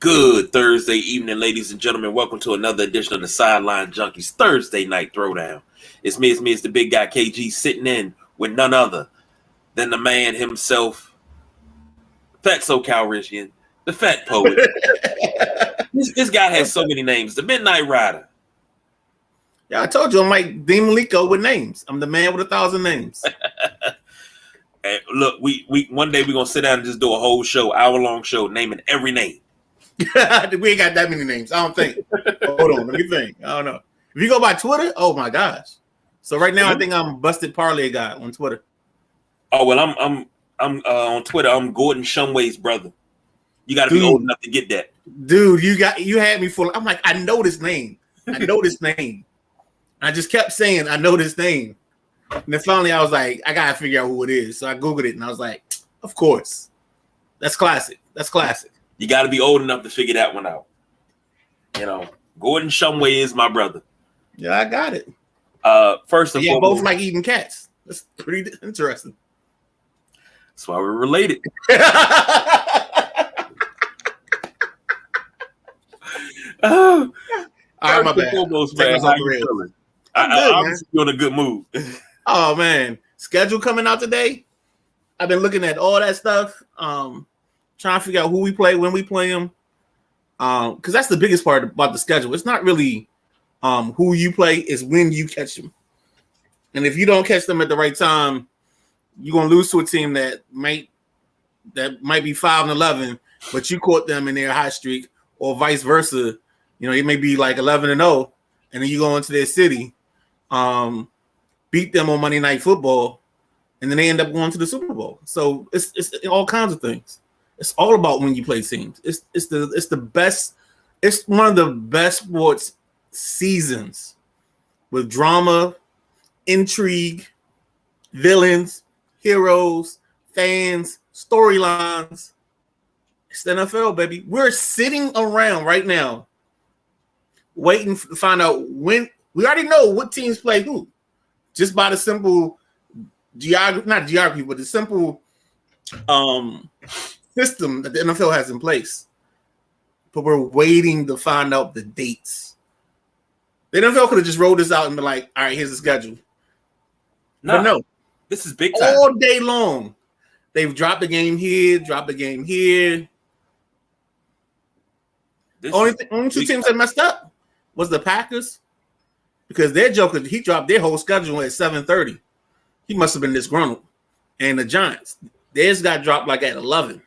Good Thursday evening, ladies and gentlemen. Welcome to another edition of the Sideline Junkies Thursday Night Throwdown. It's me, it's the big guy KG, sitting in with none other than the man himself, Fatso Calrissian, the Fat Poet. this guy has so many names. The Midnight Rider. Yeah, I told you I'm like Dean Malenko with names. I'm the man with 1,000 names. And look, we one day we're gonna sit down and just do a whole show, hour-long show, naming every name. We ain't got that many names. I don't think. Hold on, let me think. I don't know. If you go by Twitter, oh my gosh. So right now I think I'm Busted Parlay guy on Twitter. Oh well, I'm on Twitter. I'm Gordon Shumway's brother. You got to be old enough to get that, dude. You had me full. I'm like, I know this name. I know this name. I just kept saying I know this name, and then finally I was like, I gotta figure out who it is. So I googled it, and I was like, of course, that's classic. That's classic. You got to be old enough to figure that one out. You know, Gordon Shumway is my brother. Yeah, I got it. First of all, both like eating cats. That's pretty interesting. That's why we're related. All right, my bad. Foremost, man, how you feeling? I'm in a good mood. Oh man, schedule coming out today. I've been looking at all that stuff. Trying to figure out who we play, when we play them. Because that's the biggest part about the schedule. It's not really who you play, is when you catch them. And if you don't catch them at the right time, you're gonna lose to a team that might be 5-11, but you caught them in their hot streak, or vice versa. You know, it may be like 11-0, and then you go into their city, beat them on Monday Night Football, and then they end up going to the Super Bowl. So it's all kinds of things. It's all about when you play teams. It's the best. It's one of the best sports seasons with drama, intrigue, villains, heroes, fans, storylines. It's the NFL, baby. We're sitting around right now waiting to find out when. We already know what teams play who, just by the simple geography, but the simple system that the NFL has in place. But we're waiting to find out the dates. The NFL could have just rolled this out and be like, all right, here's the schedule. No, this is big time. All day long. They've dropped the game here, dropped the game here. Only two teams that messed up was the Packers, because their joker, he dropped their whole schedule at 7:30. He must have been disgruntled. And the Giants, theirs got dropped like at 11.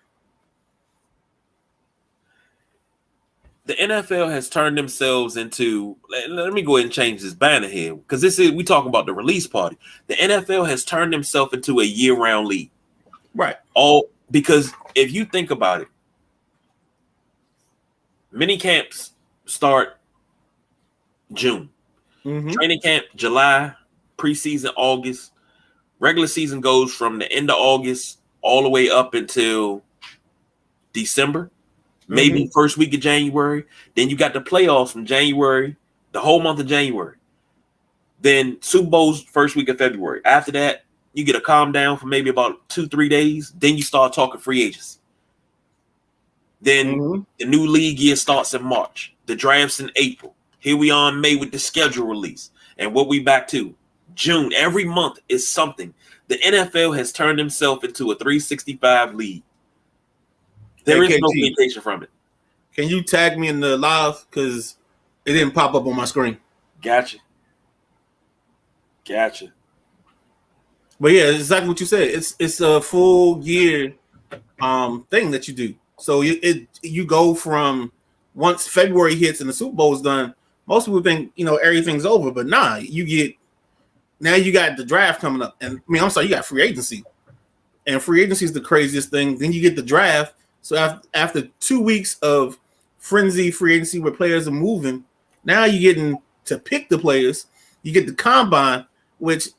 The NFL has turned themselves into. Let me go ahead and change this banner here, because we talking about the release party. The NFL has turned themselves into a year-round league, right? Because if you think about it, mini camps start June, training camp July, preseason August, regular season goes from the end of August all the way up until December. Maybe first week of January. Then you got the playoffs from January, the whole month of January. Then Super Bowl's first week of February. After that, you get a calm down for maybe about 2-3 days. Then you start talking free agency. Then the new league year starts in March. The draft's in April. Here we are in May with the schedule release. And what we back to? June. Every month is something. The NFL has turned himself into a 365 league. There is no vacation from it. Can you tag me in the live? Because it didn't pop up on my screen. Gotcha. But yeah, it's exactly what you said. It's a full year thing that you do. So you go from, once February hits and the Super Bowl is done, most people think, everything's over. But nah, you got the draft coming up. And you got free agency. And free agency is the craziest thing. Then you get the draft. So after 2 weeks of frenzy free agency where players are moving, now you're getting to pick the players. You get the combine, which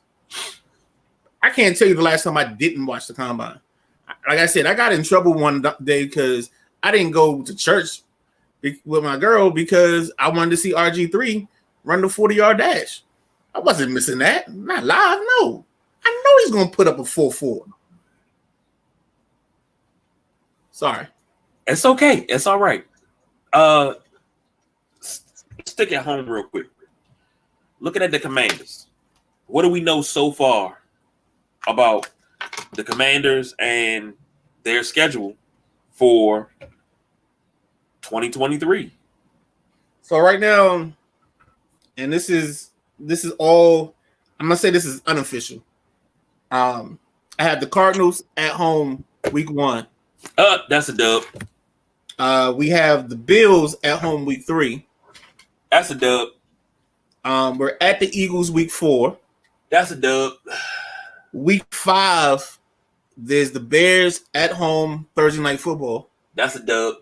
I can't tell you the last time I didn't watch the combine. Like I said, I got in trouble one day because I didn't go to church with my girl because I wanted to see RG3 run the 40-yard dash. I wasn't missing that. Not live, no. I know he's going to put up a 4.4. Sorry. It's okay. It's all right. Uh, stick at home real quick. Looking at the Commanders, what do we know so far about the Commanders and their schedule for 2023? So right now, and this is all I'm gonna say. This is unofficial. I have the Cardinals at home week 1. That's a dub. We have the Bills at home week 3. That's a dub. We're at the Eagles week 4. That's a dub. Week 5, there's the Bears at home Thursday night football. That's a dub.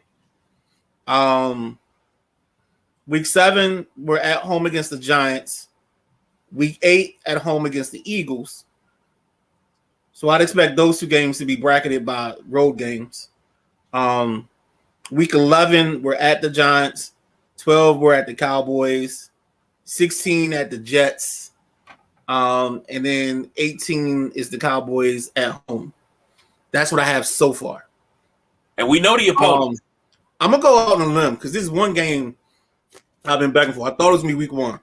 Week 7, we're at home against the Giants. Week 8 at home against the Eagles. So I'd expect those 2 games to be bracketed by road games. Week 11, we're at the Giants. 12, we're at the Cowboys. 16 at the Jets. And then 18 is the Cowboys at home. That's what I have so far. And we know the opponent. I'm going to go out on a limb because this is one game I've been back and forth. I thought it was going to be week 1,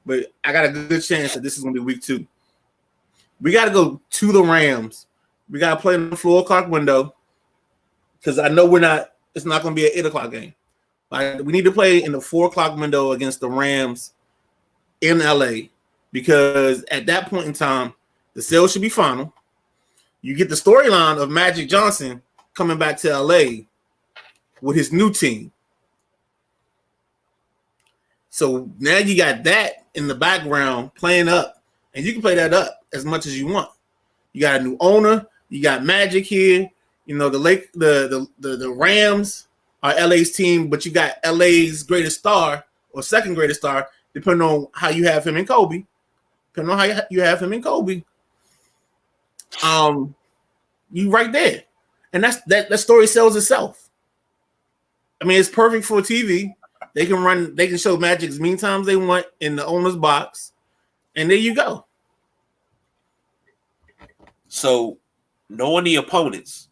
but I got a good chance that this is going to be week 2. We got to go to the Rams. We got to play in the 4 o'clock window because I know it's not going to be an 8 o'clock game. We need to play in the 4 o'clock window against the Rams in LA because at that point in time, the sale should be final. You get the storyline of Magic Johnson coming back to LA with his new team. So now you got that in the background playing up, and you can play that up as much as you want. You got a new owner. You got Magic here. You know the Rams are LA's team, but you got LA's greatest star or second greatest star, depending on how you have him and Kobe. Depending on how you have him and Kobe, you right there, and that story sells itself. I mean, it's perfect for TV. They can show Magic as many times they want in the owner's box, and there you go. So, knowing the opponents,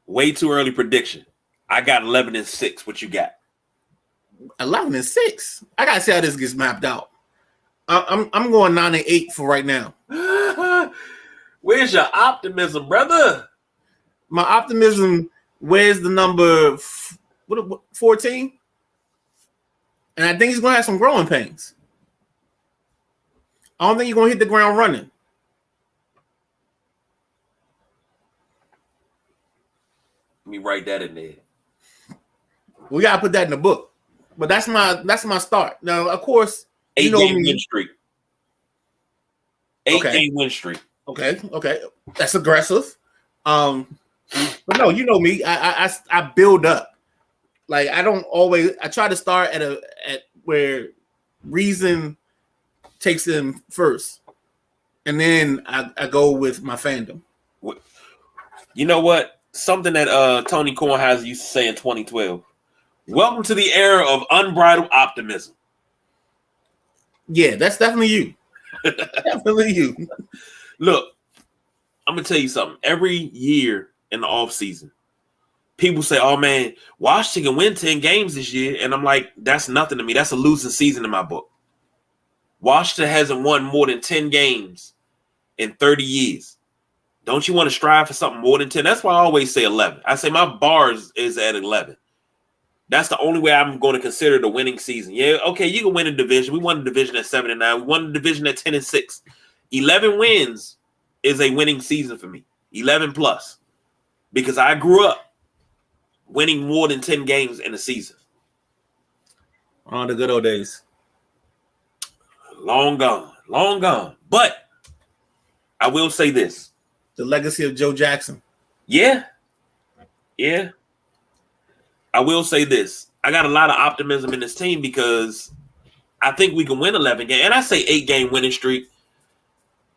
way too early prediction. I got 11-6. What you got? 11-6. I gotta see how this gets mapped out. I'm going 9-8 for right now. Where's your optimism, brother? My optimism. Where's the number? 14? And I think he's gonna have some growing pains. I don't think he's gonna hit the ground running. Let me write that in there. We gotta put that in the book. But that's my start. Now, of course, 8-game win streak. 8-game win streak. Okay. That's aggressive. But no, you know me. I build up. Like I try to start at where reason takes them first. And then I go with my fandom. You know what? Something that Tony Kornheiser used to say in 2012. Welcome to the era of unbridled optimism. Yeah, that's definitely you. Definitely you. Look, I'm going to tell you something. Every year in the offseason, people say, oh, man, Washington can win 10 games this year. And I'm like, that's nothing to me. That's a losing season in my book. Washington hasn't won more than 10 games in 30 years. Don't you want to strive for something more than 10? That's why I always say 11. I say my bar is at 11. That's the only way I'm going to consider the winning season. Yeah, okay, you can win a division. We won the division at 7-9. We won the division at 10-6. 11 wins is a winning season for me. 11 plus. Because I grew up winning more than 10 games in a season. On the good old days. Long gone. Long gone. But I will say this. The legacy of Joe Jackson. Yeah. I will say this. I got a lot of optimism in this team because I think we can win 11 games. And I say 8-game winning streak.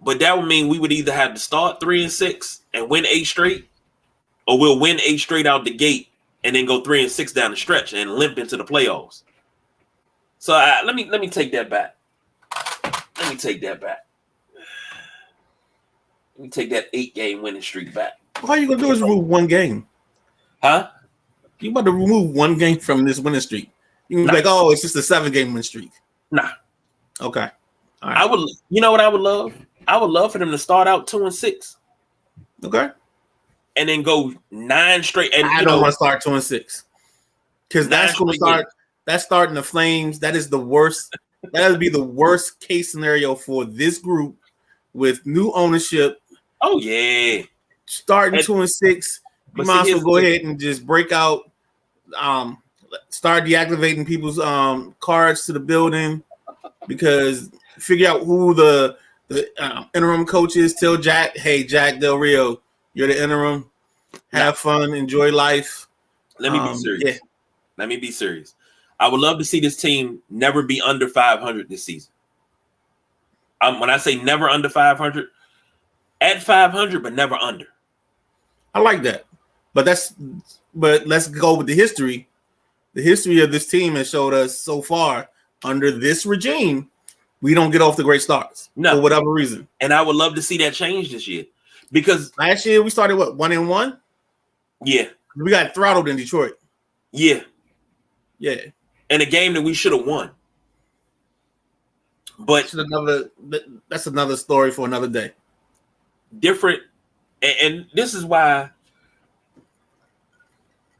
But that would mean we would either have to start 3-6 and win 8 straight, or we'll win 8 straight out the gate and then go 3-6 down the stretch and limp into the playoffs. So let me take that back. Let me take that 8-game winning streak back. All you're gonna do is rule one game. Huh? You about to remove one game from this winning streak. You can be like, oh, it's just a 7-game win streak. Nah. Okay. All right. I would. You know what I would love? I would love for them to start out 2-6. Okay. And then go 9 straight. And I don't want to start 2-6 because that's going to start. That's starting the flames. That is the worst. That would be the worst case scenario for this group with new ownership. Oh yeah. Starting 2-6. You might as well go ahead and just break out. Start deactivating people's cards to the building because figure out who the interim coach is. Tell Jack, hey, Jack Del Rio, you're the interim. Have fun, enjoy life. Let me be serious. Yeah. Let me be serious. I would love to see this team never be under 500 this season. When I say never under 500, at 500, but never under. I like that. But let's go with the history. The history of this team has showed us so far under this regime, we don't get off the great starts for whatever reason. And I would love to see that change this year because last year we started 1-1. Yeah, we got throttled in Detroit. Yeah. In a game that we should have won. But that's another story for another day. Different, and this is why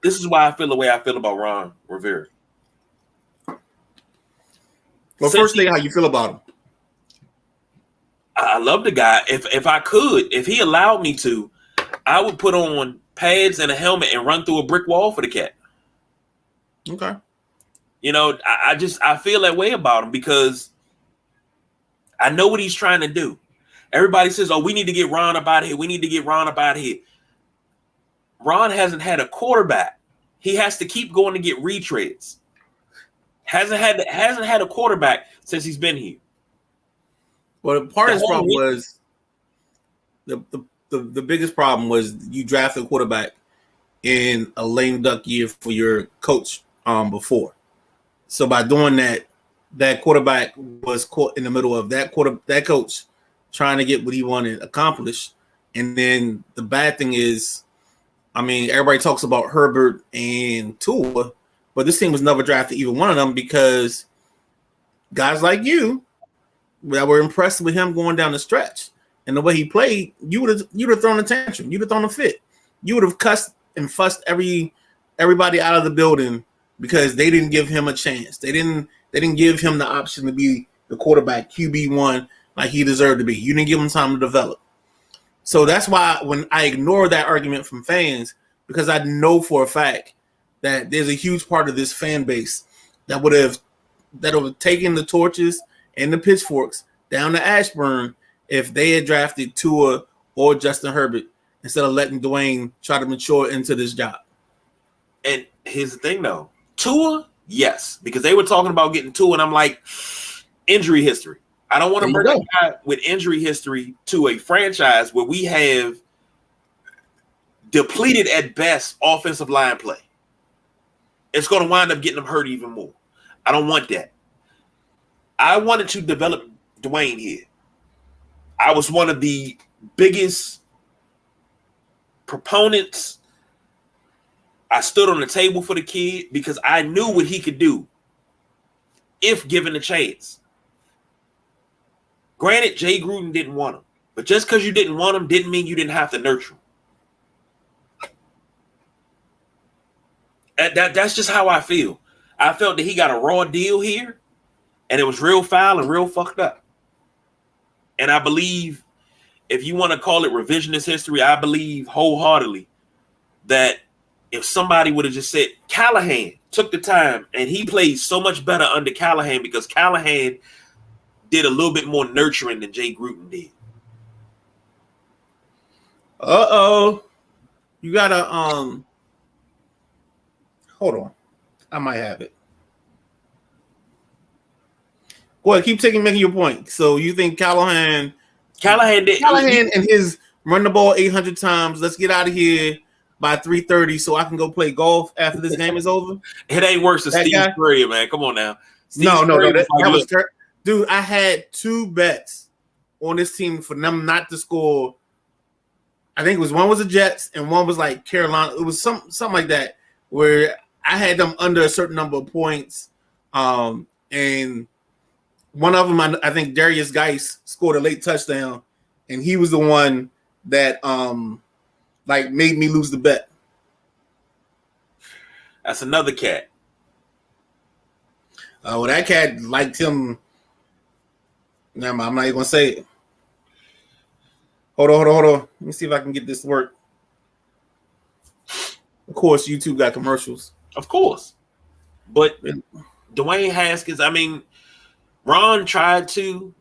I feel the way I feel about Ron Rivera. Well, first thing, how you feel about him? I love the guy. If I could, if he allowed me to, I would put on pads and a helmet and run through a brick wall for the cat. Okay. You know, I feel that way about him because I know what he's trying to do. Everybody says, oh, we need to get Ron up out of here. We need to get Ron up out of here. Ron hasn't had a quarterback. He has to keep going to get retreads. Hasn't had a quarterback since he's been here. Well, part of his problem was the biggest problem was you drafted a quarterback in a lame duck year for your coach before. So by doing that, that quarterback was caught in the middle of that coach trying to get what he wanted accomplished. And then the bad thing is, I mean, everybody talks about Herbert and Tua, but this team was never drafted either one of them because guys like you that were impressed with him going down the stretch and the way he played, you'd have thrown a tantrum, you'd have thrown a fit, you would have cussed and fussed everybody out of the building because they didn't give him a chance. They didn't give him the option to be the quarterback QB1 like he deserved to be. You didn't give him time to develop. So that's why when I ignore that argument from fans, because I know for a fact that there's a huge part of this fan base that would have taken the torches and the pitchforks down to Ashburn if they had drafted Tua or Justin Herbert instead of letting Dwayne try to mature into this job. And here's the thing, though. Tua, yes, because they were talking about getting Tua, and I'm like, injury history. I don't want to bring a guy with injury history to a franchise where we have depleted at best offensive line play. It's going to wind up getting them hurt even more. I don't want that. I wanted to develop Dwayne here. I was one of the biggest proponents. I stood on the table for the kid because I knew what he could do if given a chance. Granted, Jay Gruden didn't want him, but just because you didn't want him didn't mean you didn't have to nurture him. That's just how I feel. I felt that he got a raw deal here, and it was real foul and real fucked up. And I believe, if you want to call it revisionist history, I believe wholeheartedly that if somebody would have just said Callahan took the time and he played so much better under Callahan because Callahan did a little bit more nurturing than Jay Gruden did. You gotta hold on. I might have it. Go ahead, keep making your point. So you think Callahan and his run the ball 800 times, let's get out of here by 3:30 so I can go play golf after this game is over? It ain't worse than Steve Spurrier, man. Come on now. No, that was dude, I had 2 bets on this team for them not to score. I think it was one was the Jets and one was like Carolina. It was something like that. where I had them under a certain number of points, and one of them, I think Darius Geis scored a late touchdown, and he was the one that made me lose the bet. That's another cat. Well, that cat liked him. Never mind, I'm not even gonna say it. Hold on. Let me see if I can get this to work. Of course, YouTube got commercials. Of course. But Dwayne Haskins, I mean, Ron tried to,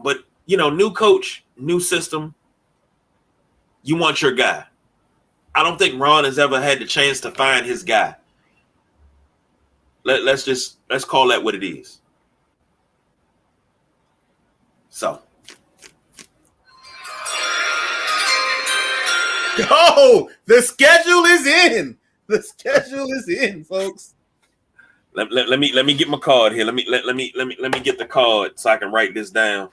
but, new coach, new system. You want your guy. I don't think Ron has ever had the chance to find his guy. Let's call that what it is. So. Oh, the schedule is in. The schedule is in, folks. Let me get my card here. Let me get the card so I can write this down.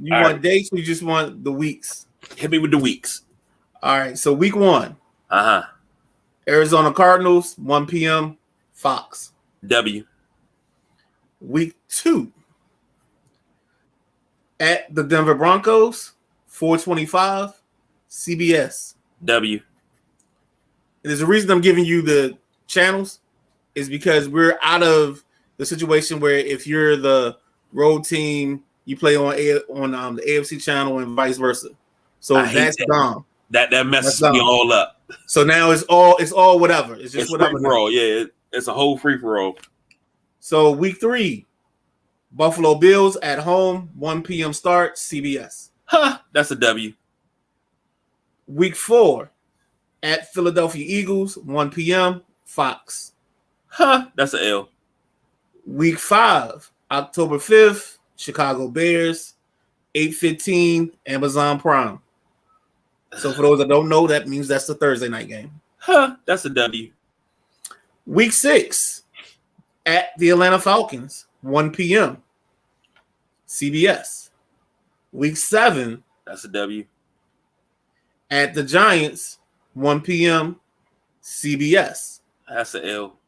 You want dates or you just want the weeks? Hit me with the weeks. All right. So week 1. Arizona Cardinals, 1 p.m. Fox. W. Week 2. At the Denver Broncos, 4:25, CBS. W. There's a reason I'm giving you the channels is because we're out of the situation where if you're the road team, you play on the AFC channel and vice versa. So that's dumb. That messes me all up. So now it's all whatever. It's just whatever. Free for all. Yeah, it's a whole free for all. So week 3, Buffalo Bills at home, 1 p.m. start, CBS. That's a W. Week 4, at Philadelphia Eagles, 1 p.m. Fox. That's a L. Week 5, October 5th, Chicago Bears, 8:15, Amazon Prime. So for those that don't know, that means that's the Thursday night game. That's a W. Week 6, at the Atlanta Falcons, 1 p.m. CBS. Week 7, that's a W. At the Giants, 1 p.m. CBS. That's a L.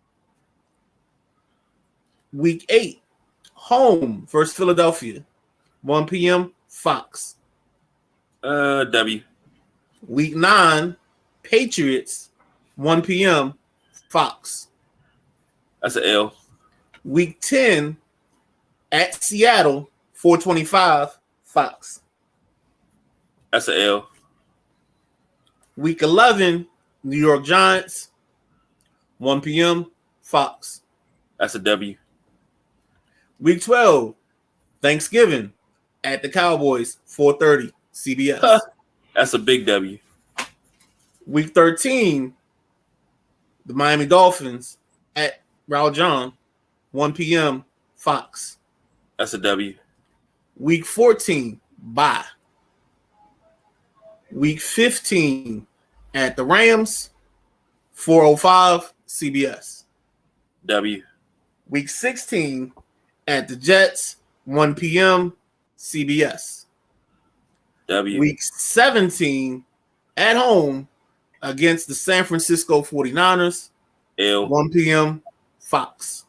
Week 8, home versus Philadelphia, 1 p.m. Fox. W. Week 9, Patriots, 1 p.m. Fox. That's a L. Week 10, at Seattle, 4:25 Fox. That's a L. Week 11, New York Giants, 1 p.m. Fox. That's a W. Week 12, Thanksgiving, at the Cowboys, 4:30 CBS. That's a big W. Week 13, the Miami Dolphins at Raul John, 1 p.m. Fox. That's a W. Week 14, bye. Week 15, at the Rams, 4:05 CBS. W. Week 16, at the Jets, 1 p.m. CBS. W. Week 17, at home against the San Francisco 49ers, L. 1 p.m. Fox.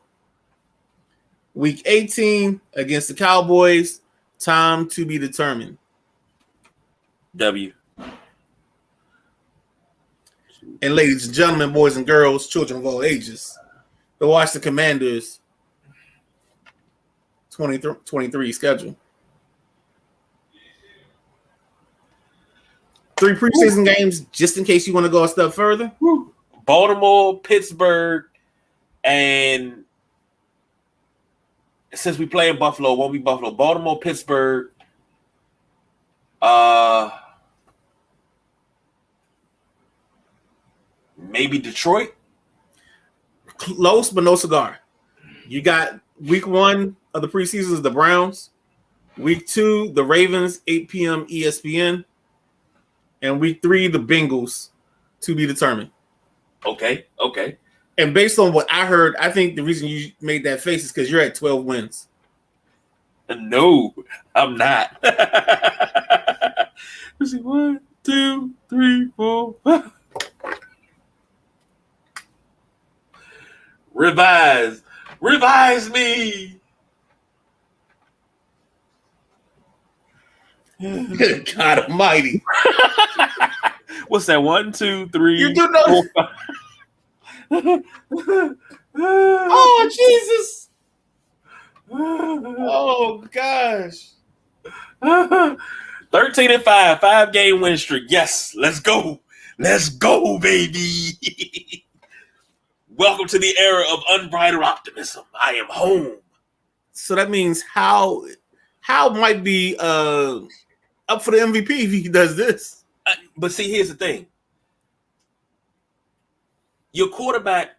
Week 18, against the Cowboys, time to be determined. W. And ladies and gentlemen, boys and girls, children of all ages, to watch the Commanders 2023 schedule. 3 preseason games, just in case you want to go a step further. Baltimore, Pittsburgh, and since we play in Buffalo, it won't be Buffalo. Baltimore, Pittsburgh, maybe Detroit. Close, but no cigar. You got week 1 of the preseason is the Browns. Week 2, the Ravens, 8 p.m. ESPN. And week 3, the Bengals, to be determined. Okay. And based on what I heard, I think the reason you made that face is because you're at 12 wins. No, I'm not. Let's see, 1, 2, 3, 4, 5. Revise me. God Almighty! What's that? 1, 2, 3. You do know? 4, 5. Oh Jesus! Oh gosh! 13-5, 5-game win streak. Yes, let's go, baby. Welcome to the era of unbridled optimism. I am home. So that means how might be up for the MVP if he does this. But see, here's the thing. Your quarterback,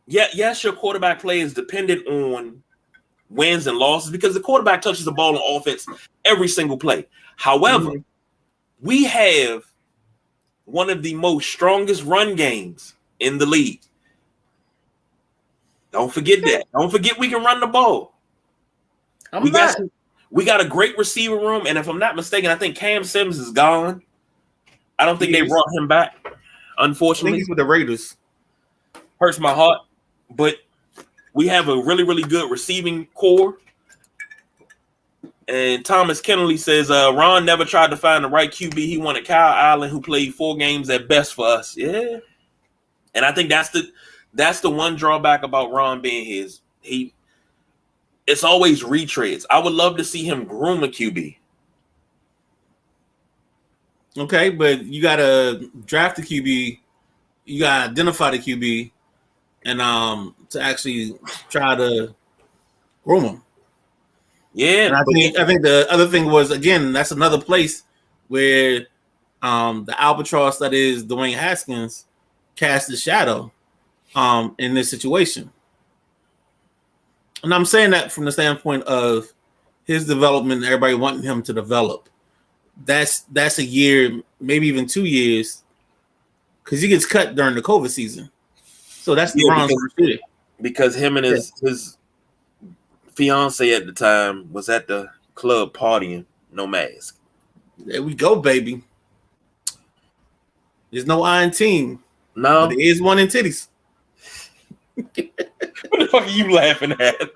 yes, your quarterback play is dependent on wins and losses because the quarterback touches the ball on offense every single play. However, we have one of the most strongest run games in the league. Don't forget that. Don't forget we can run the ball. We got a great receiver room, and if I'm not mistaken, I think Cam Sims is gone. I don't think they brought him back, unfortunately. I think he's with the Raiders. Hurts my heart, but we have a really, really good receiving core. And Thomas Kennelly says, Ron never tried to find the right QB. He wanted Kyle Allen, who played 4 games at best for us. Yeah. And I think that's the one drawback about Ron being his. It's always retreads. I would love to see him groom a QB. Okay, but you gotta draft the QB, you gotta identify the QB, and to actually try to groom him. Yeah, and I think the other thing was, again, that's another place where the albatross that is Dwayne Haskins cast a shadow in this situation. And I'm saying that from the standpoint of his development, everybody wanting him to develop. That's a year, maybe even 2 years, because he gets cut during the COVID season. So that's the Browns' first. Because him and his fiance at the time was at the club partying, no mask. There we go, baby. There's no I in team. No, but there is one in titties. What the fuck are you laughing at?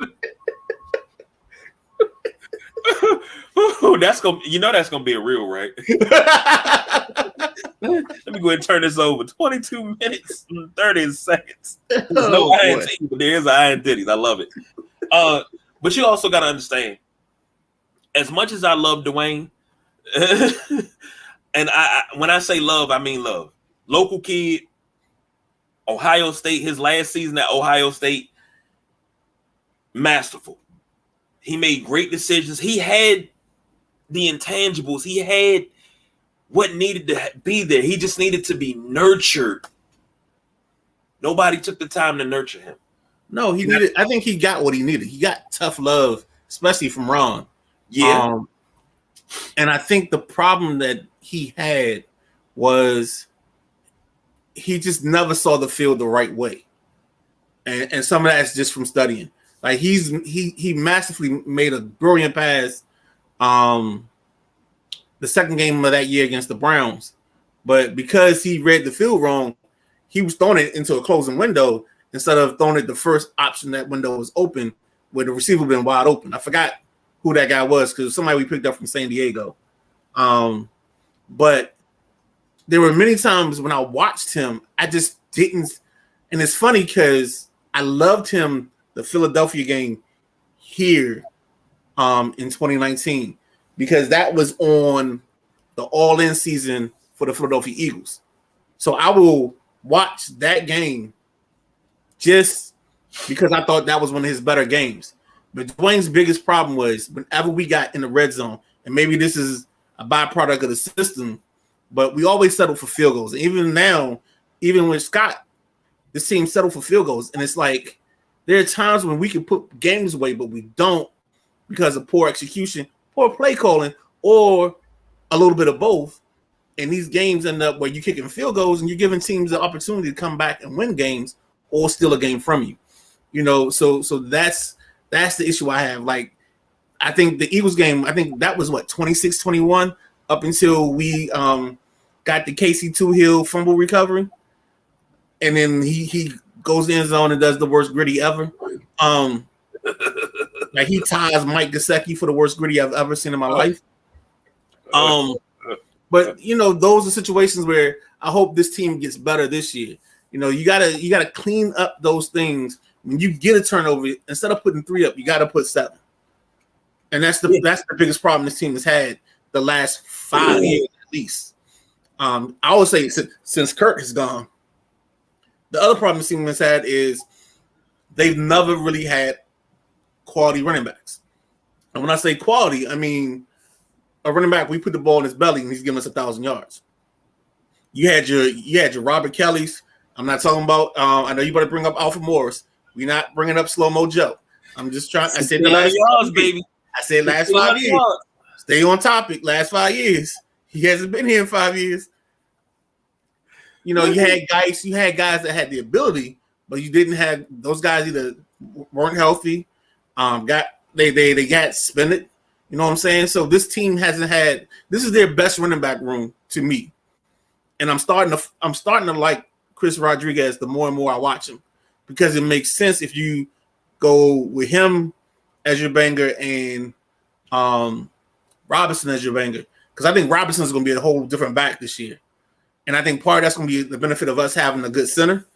That's gonna be a reel, right? Let me go ahead and turn this over. 22 minutes and 30 seconds. There's no I in titties, but there is an I in titties. I love it. But you also got to understand, as much as I love Dwayne, and when I say love, I mean love. Local kid, Ohio State, his last season at Ohio State, masterful. He made great decisions. He had the intangibles. He had what needed to be there. He just needed to be nurtured. Nobody took the time to nurture him. No, he needed. I think he got what he needed. He got tough love, especially from Ron. Yeah. And I think the problem that he had was he just never saw the field the right way. And some of that's just from studying. Like he massively made a brilliant pass the second game of that year against the Browns. But because he read the field wrong, he was throwing it into a closing window instead of throwing it the first option that window was open where the receiver been wide open. I forgot who that guy was because somebody we picked up from San Diego. But there were many times when I watched him, I just didn't. And it's funny because I loved him the Philadelphia game here in 2019 because that was on the all-in season for the Philadelphia Eagles. So I will watch that game just because I thought that was one of his better games. But Dwayne's biggest problem was whenever we got in the red zone, and maybe this is a byproduct of the system, but we always settle for field goals. And even now, even with Scott, this team settled for field goals. And it's like there are times when we can put games away, but we don't because of poor execution, poor play calling, or a little bit of both. And these games end up where you're kicking field goals and you're giving teams the opportunity to come back and win games or steal a game from you. You know, so that's the issue I have. Like, I think the Eagles game, I think that was 26-21 up until we got the Casey Hill fumble recovery. And then he goes in zone and does the worst gritty ever. Like he ties Mike Gesicki for the worst gritty I've ever seen in my life. But those are situations where I hope this team gets better this year. You gotta clean up those things. When you get a turnover, instead of putting 3 up, you gotta put 7. And that's the biggest problem this team has had the last 5 years at least. I would say since Kirk has gone. The other problem this team has had is they've never really had quality running backs. And when I say quality, I mean a running back, we put the ball in his belly and he's giving us 1,000 yards. You had your Robert Kellys. I'm not talking about. I know you better bring up Alfred Morris. We're not bringing up Slow Mo Joe. I'm just trying. I said the last yards, baby. I said last 5 years. Stay on topic. Last 5 years. He hasn't been here in 5 years. You had guys that had the ability, but you didn't have those guys either weren't healthy. They got suspended. You know what I'm saying? So this team hasn't had. This is their best running back room to me, and I'm starting to like Chris Rodriguez the more and more I watch him, because it makes sense if you go with him as your banger and Robinson as your banger, because I think Robinson is going to be a whole different back this year, and I think part of that's going to be the benefit of us having a good center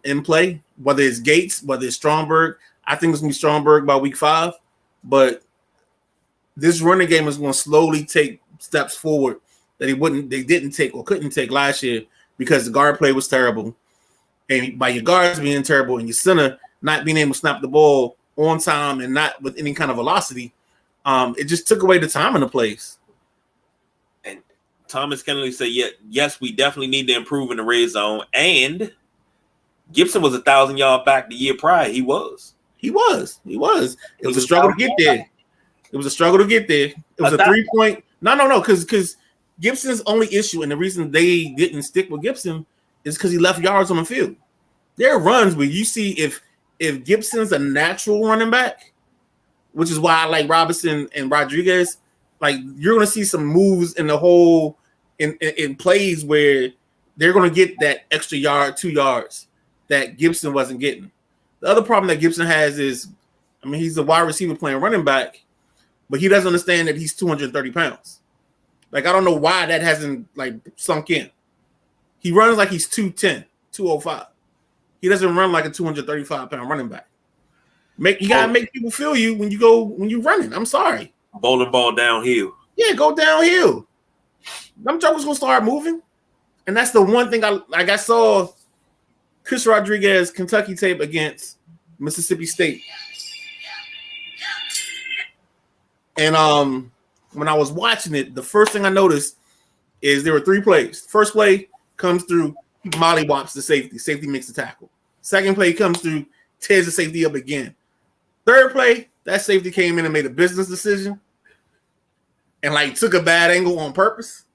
in play, whether it's Gates, whether it's Stromberg. I think it's going to be Stromberg by week 5, but this running game is going to slowly take steps forward that they didn't take or couldn't take last year because the guard play was terrible. And by your guards being terrible and your center not being able to snap the ball on time and not with any kind of velocity, it just took away the time in the plays. And Thomas Kennedy said, yes, we definitely need to improve in the red zone. And Gibson was 1,000-yard back the year prior. He was. It was a struggle to get there. It was a struggle to get there. It was a 3-point. No, because Gibson's only issue, and the reason they didn't stick with Gibson is because he left yards on the field. There are runs where you see if Gibson's a natural running back, which is why I like Robinson and Rodriguez, like you're going to see some moves in the whole in plays where they're going to get that extra yard, 2 yards that Gibson wasn't getting. The other problem that Gibson has is, he's a wide receiver playing running back, but he doesn't understand that he's 230 pounds. Like, I don't know why that hasn't, sunk in. He runs like he's 210, 205. He doesn't run like a 235-pound running back. You got to make people feel you when you're running. I'm sorry. Bowling ball downhill. Yeah, go downhill. Them jokers going to start moving. And that's the one thing I saw Chris Rodriguez Kentucky tape against Mississippi State. And when I was watching it, the first thing I noticed is there were 3 plays. First play comes through, mollywops the safety. Safety makes the tackle. Second play comes through, tears the safety up again. Third play, that safety came in and made a business decision and took a bad angle on purpose.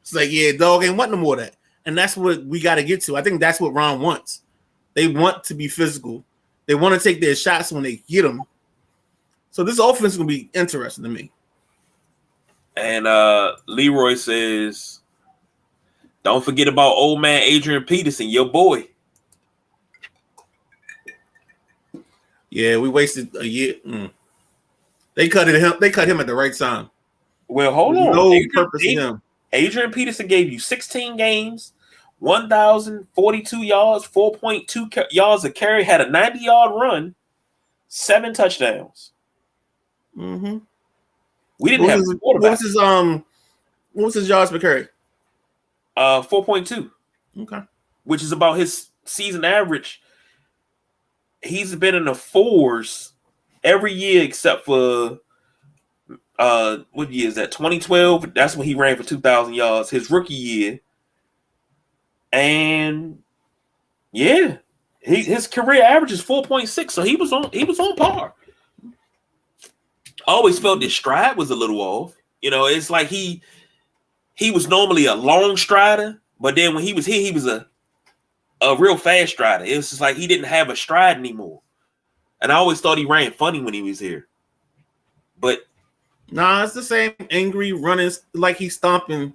It's like, yeah, dog ain't want no more of that. And that's what we got to get to. I think that's what Ron wants. They want to be physical. They want to take their shots when they get them. So this offense is going to be interesting to me. And Leroy says, don't forget about old man Adrian Peterson, your boy. Yeah, we wasted a year. They cut him at the right time. Well, hold on. No purpose in him. Adrian Peterson gave you 16 games, 1,042 yards, 4.2 yards a carry, had a 90-yard run, 7 touchdowns. Mm-hmm. We didn't have a quarterback. What was his yards per carry? 4.2. Okay. Which is about his season average. He's been in the 4s every year except for what year is that? 2012. That's when he ran for 2,000 yards, his rookie year. And yeah, his career average is 4.6, so he was on par. I always felt his stride was a little off. It's like he was normally a long strider, but then when he was here, he was a real fast strider. It was just like he didn't have a stride anymore. And I always thought he ran funny when he was here. But nah, it's the same angry running, like he's stomping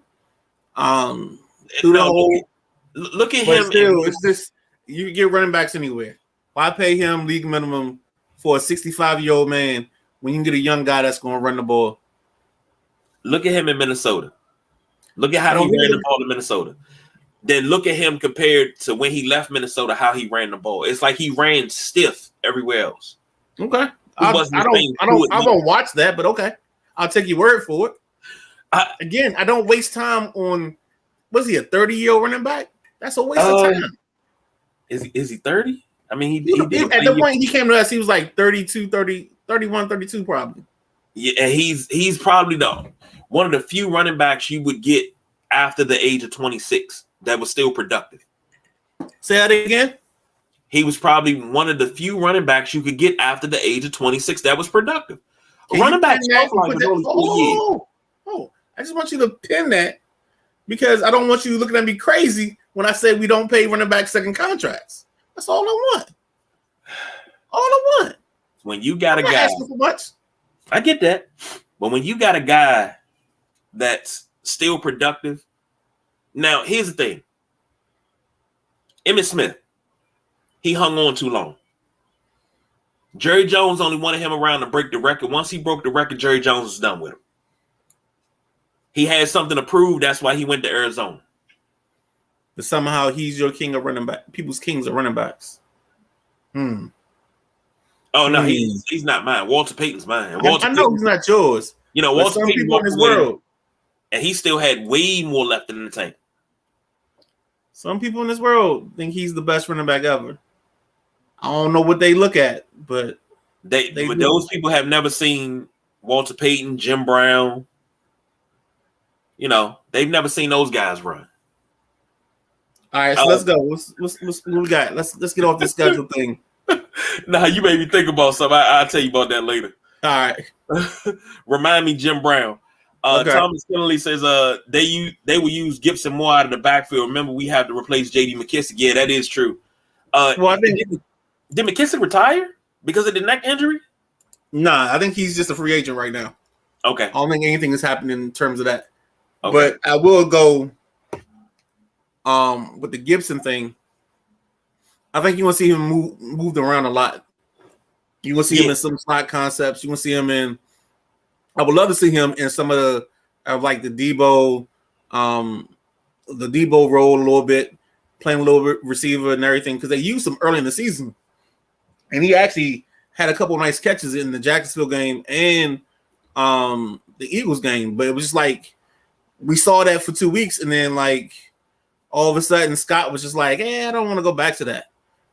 through the whole. Look at him. Still, it's just You can get running backs anywhere. Why pay him league minimum for a 65-year-old man when you can get a young guy that's going to run the ball? Look at him in Minnesota. Look at how he ran the ball in Minnesota. Then look at him compared to when he left Minnesota, how he ran the ball. It's like he ran stiff everywhere else. Okay. I don't watch that, but okay. I'll take your word for it. Again, I don't waste time on, was he a 30-year-old running back? That's a waste of time. Is he 30? I mean, he at the point he came to us, he was like 32, 30, 31, 32 probably. Yeah, and he's probably one of the few running backs you would get after the age of 26 that was still productive. Say that again? He was probably one of the few running backs you could get after the age of 26 that was productive. Running back I just want you to pin that because I don't want you looking at me crazy when I say we don't pay running back second contracts. That's all I want. All I want. When you got a guy, asking for much. I get that. But when you got a guy that's still productive, now here's the thing. Emmitt Smith, he hung on too long. Jerry Jones only wanted him around to break the record. Once he broke the record, Jerry Jones was done with him. He had something to prove. That's why he went to Arizona. But somehow he's your king of running back. People's kings of running backs. Oh no, he's not mine. Walter Payton's mine. I know he's not yours. You know, Walter Payton people in this world, and he still had way more left in the tank. Some people in this world think he's the best running back ever. I don't know what they look at, but those people have never seen Walter Payton, Jim Brown. You know, they've never seen those guys run. All right, so let's go. What we got? Let's get off the schedule thing. Nah, you made me think about something. I'll tell you about that later. All right. Remind me, Jim Brown. Okay. Thomas Kennelly says they will use Gibson more out of the backfield. Remember, we have to replace J.D. McKissick. Yeah, that is true. Well, I think did McKissick retire because of the neck injury? Nah, I think he's just a free agent right now. Okay. I don't think anything has happened in terms of that. Okay. But I will go with the Gibson thing. I think you're gonna see him moved around a lot. You're gonna see him in some slot concepts. You're gonna see him in. I would love to see him in some of the like the Debo role a little bit, playing a little bit receiver and everything because they used him early in the season, and he actually had a couple of nice catches in the Jacksonville game and the Eagles game. But it was just like we saw that for 2 weeks, and then like all of a sudden Scott was just like, I don't want to go back to that.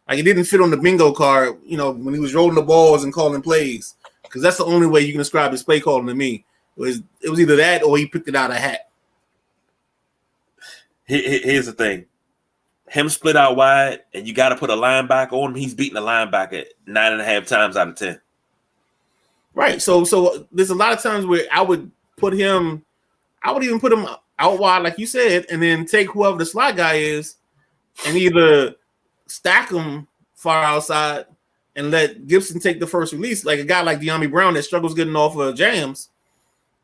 Like it didn't fit on the bingo card, you know, when he was rolling the balls and calling plays, because that's the only way you can describe his play calling to me. It was either that or he picked it out of a hat. Here's the thing: him split out wide, and you got to put a linebacker on him. He's beating the linebacker 9.5 times out of 10. Right. So there's a lot of times where I would even put him out wide, like you said, and then take whoever the slot guy is, and either stack him far outside and let Gibson take the first release, like a guy like De'Ami Brown that struggles getting off of jams,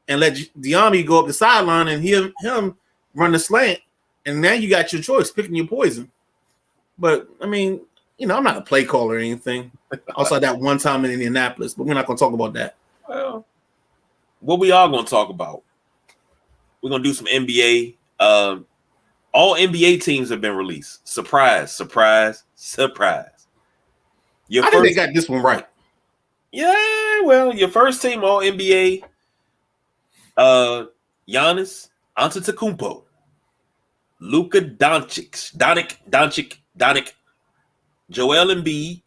and let De'Ami go up the sideline and him run the slant, and now you got your choice, picking your poison. But I mean, you know, I'm not a play caller or anything outside that one time in Indianapolis, but we're not going to talk about that. Well, what we are going to talk about, we're going to do some NBA. All NBA teams have been released. Surprise, surprise, surprise. I think they got this one right. Yeah, well, your first team All NBA, Giannis Antetokounmpo, Luka Doncic, Joel Embiid,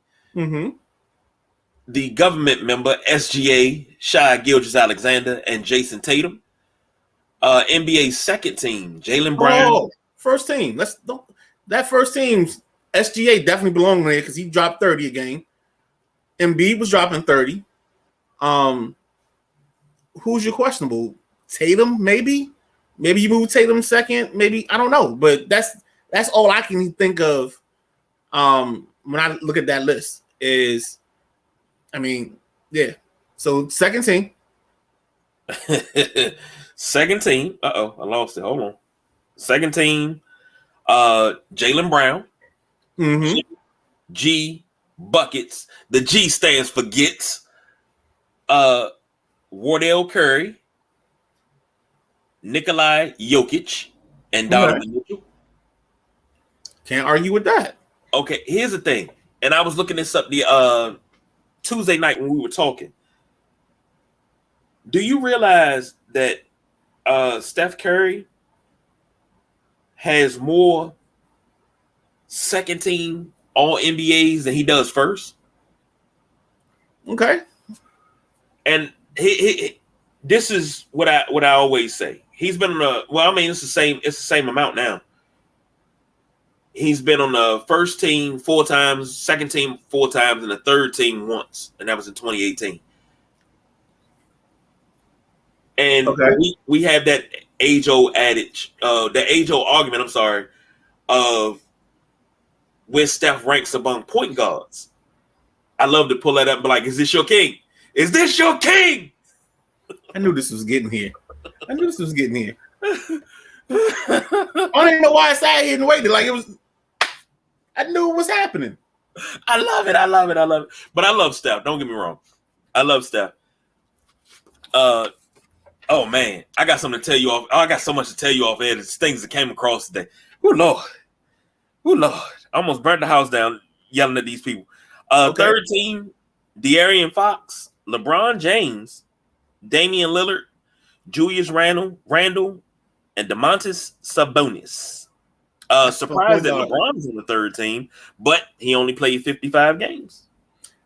the government member SGA, Shai Gilgeous-Alexander, and Jason Tatum. NBA's second team, Jaylen Brown. First team. That first team's SGA definitely belonged there because he dropped 30 a game. Embiid was dropping 30. Who's your questionable? Tatum, maybe? Maybe you move Tatum second. Maybe I don't know, but that's all I can think of. When I look at that list is, I mean, yeah. So second team. Second team. I lost it. Hold on. Second team. Jaylen Brown. Mm-hmm. G, buckets. The G stands for gets. Wardell Curry, Nikolai Jokic, and Donovan Mitchell. Can't argue with that. Okay, here's the thing. And I was looking this up the Tuesday night when we were talking. Do you realize that Steph Curry has more second team all NBAs than he does first? Okay. And this is what I always say. He's been on it's the same amount now. He's been on the first team 4 times, second team 4 times, and the third team once, and that was in 2018. And we have that age-old adage, the age-old argument, I'm sorry, of where Steph ranks among point guards. I love to pull that up and be like, is this your king? Is this your king? I knew this was getting here. I don't even know why I sat here and waited. Like it was, I knew it was happening. I love it. But I love Steph. Don't get me wrong. I love Steph. Oh man, I got something to tell you off. I got so much to tell you off air. There's things that came across today. Oh Lord. I almost burnt the house down yelling at these people. Third team, De'Aaron Fox, LeBron James, Damian Lillard, Julius Randle, and Domantas Sabonis. Surprised that LeBron is on the third team, but he only played 55 games.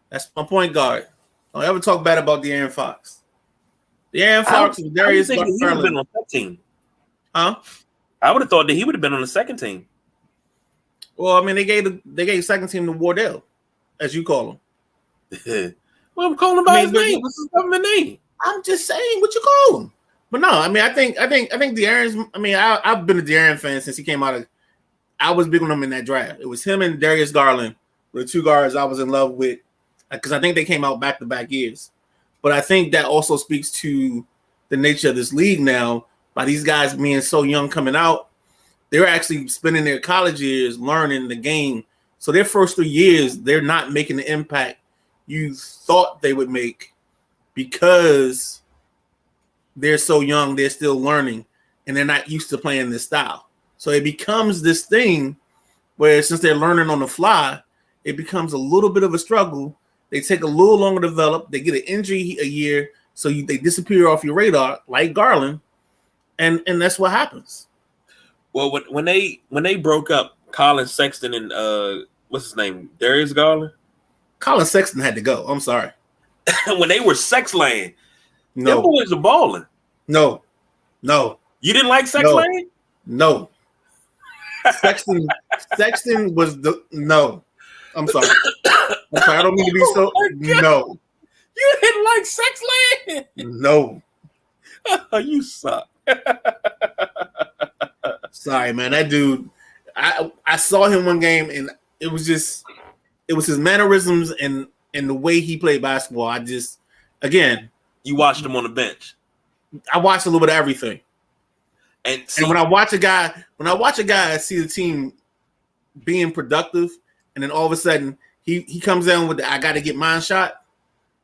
That's my point guard. Don't ever talk bad about De'Aaron Fox. De'Aaron Fox and Darius Garland. He would have been on that team. Huh? I would have thought that he would have been on the second team. Well, I mean, they gave second team to Wardell, as you call him. Well, I'm calling him by his name. What's his government name? I'm just saying what you call him. But no, I mean, I think De'Aaron's. I mean, I've been a De'Aaron fan since he came out of. I was big on him in that draft. It was him and Darius Garland were the 2 guards I was in love with because I think they came out back-to-back years. But I think that also speaks to the nature of this league now. By these guys being so young coming out, they're actually spending their college years learning the game. So their first 3 years, they're not making the impact you thought they would make because they're so young, they're still learning, and they're not used to playing this style. So it becomes this thing where since they're learning on the fly, it becomes a little bit of a struggle. They take a little longer to develop. They get an injury a year, so they disappear off your radar like Garland, and that's what happens. Well, when they broke up, Colin Sexton and what's his name, Darius Garland. Colin Sexton had to go. I'm sorry. When they were sex laying, no, them boys are balling. No, you didn't like sex laying? No. Sexton was the no. I'm sorry. I don't mean to be so. No, you didn't like sex laying. No, you suck. Sorry, man. That dude. I saw him one game, and it was his mannerisms and the way he played basketball. You watched him on the bench. I watched a little bit of everything. And when I watch a guy see the team being productive, and then all of a sudden he comes down with I got to get mine shot.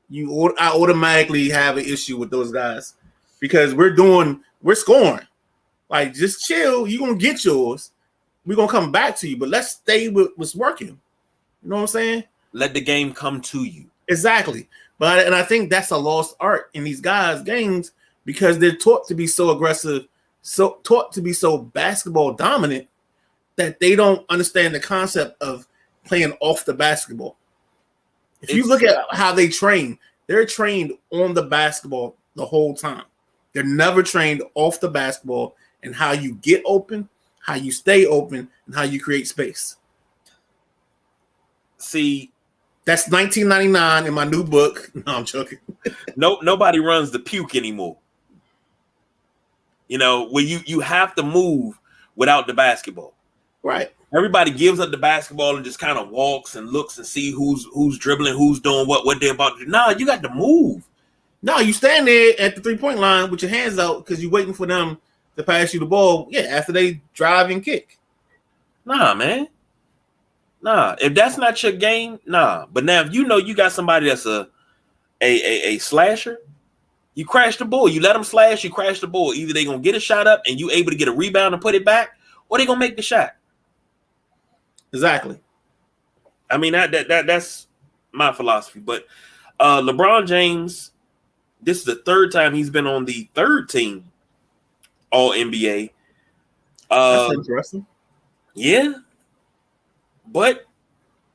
I automatically have an issue with those guys because we're scoring. Like, just chill. You're gonna get yours. We're gonna come back to you, but let's stay with what's working. You know what I'm saying? Let the game come to you. Exactly. And I think that's a lost art in these guys' games because they're taught to be so aggressive, taught to be so basketball dominant that they don't understand the concept of playing off the basketball. If you look at how they train, they're trained on the basketball the whole time. They're never trained off the basketball and how you get open, how you stay open, and how you create space. See, that's 1999 in my new book. No, I'm joking. Nobody runs the puke anymore. You know, where you have to move without the basketball. Right. Everybody gives up the basketball and just kind of walks and looks and see who's dribbling, who's doing what they're about to do. Nah, you got to move. No, you stand there at the 3-point line with your hands out because you're waiting for them to pass you the ball. Yeah, after they drive and kick. Nah, man. Nah, if that's not your game, nah. But now if you know you got somebody that's a slasher, you crash the ball. You let them slash, you crash the ball. Either they gonna get a shot up and you able to get a rebound and put it back, or they gonna make the shot. Exactly. I mean that's my philosophy. But LeBron James, this is the third time he's been on the third team All NBA. That's interesting. Yeah, but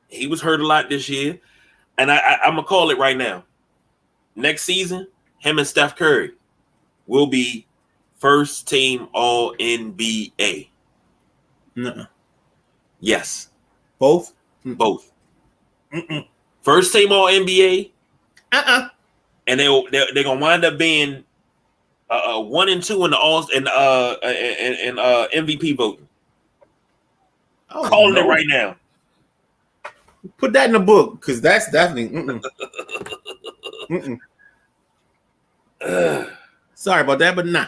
he was hurt a lot this year, and I'm gonna call it right now. Next season, him and Steph Curry will be first team All NBA. No. Yes. Both. Both. First team All NBA. And they're gonna wind up being 1 and 2 in the All and MVP voting. Calling it right now. Put that in the book because that's definitely. Sorry about that, but nah.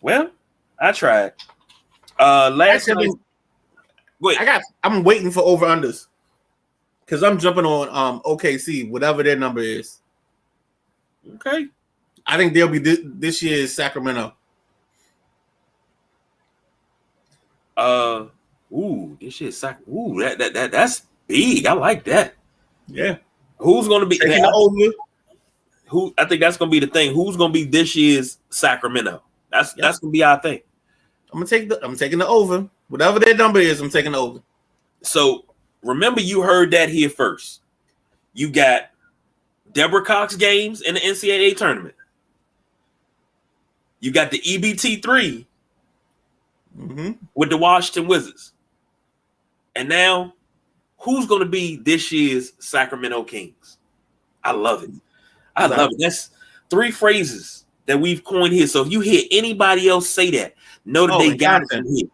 Well, I tried. Last night. Wait, I'm waiting for over unders because I'm jumping on OKC, whatever their number is. Okay. I think they'll be this year's Sacramento. This shit's that's big. I like that. Yeah. Who's gonna be over? Who I think that's gonna be the thing. Who's gonna be this year's Sacramento? That's gonna be our thing. I'm taking the over. Whatever their number is, I'm taking the over. So remember, you heard that here first. You got Deborah Cox games in the NCAA tournament. You got the EBT3 with the Washington Wizards. And now, who's going to be this year's Sacramento Kings? I love it. I love it. That's 3 phrases that we've coined here. So if you hear anybody else say that, know that they got it from here.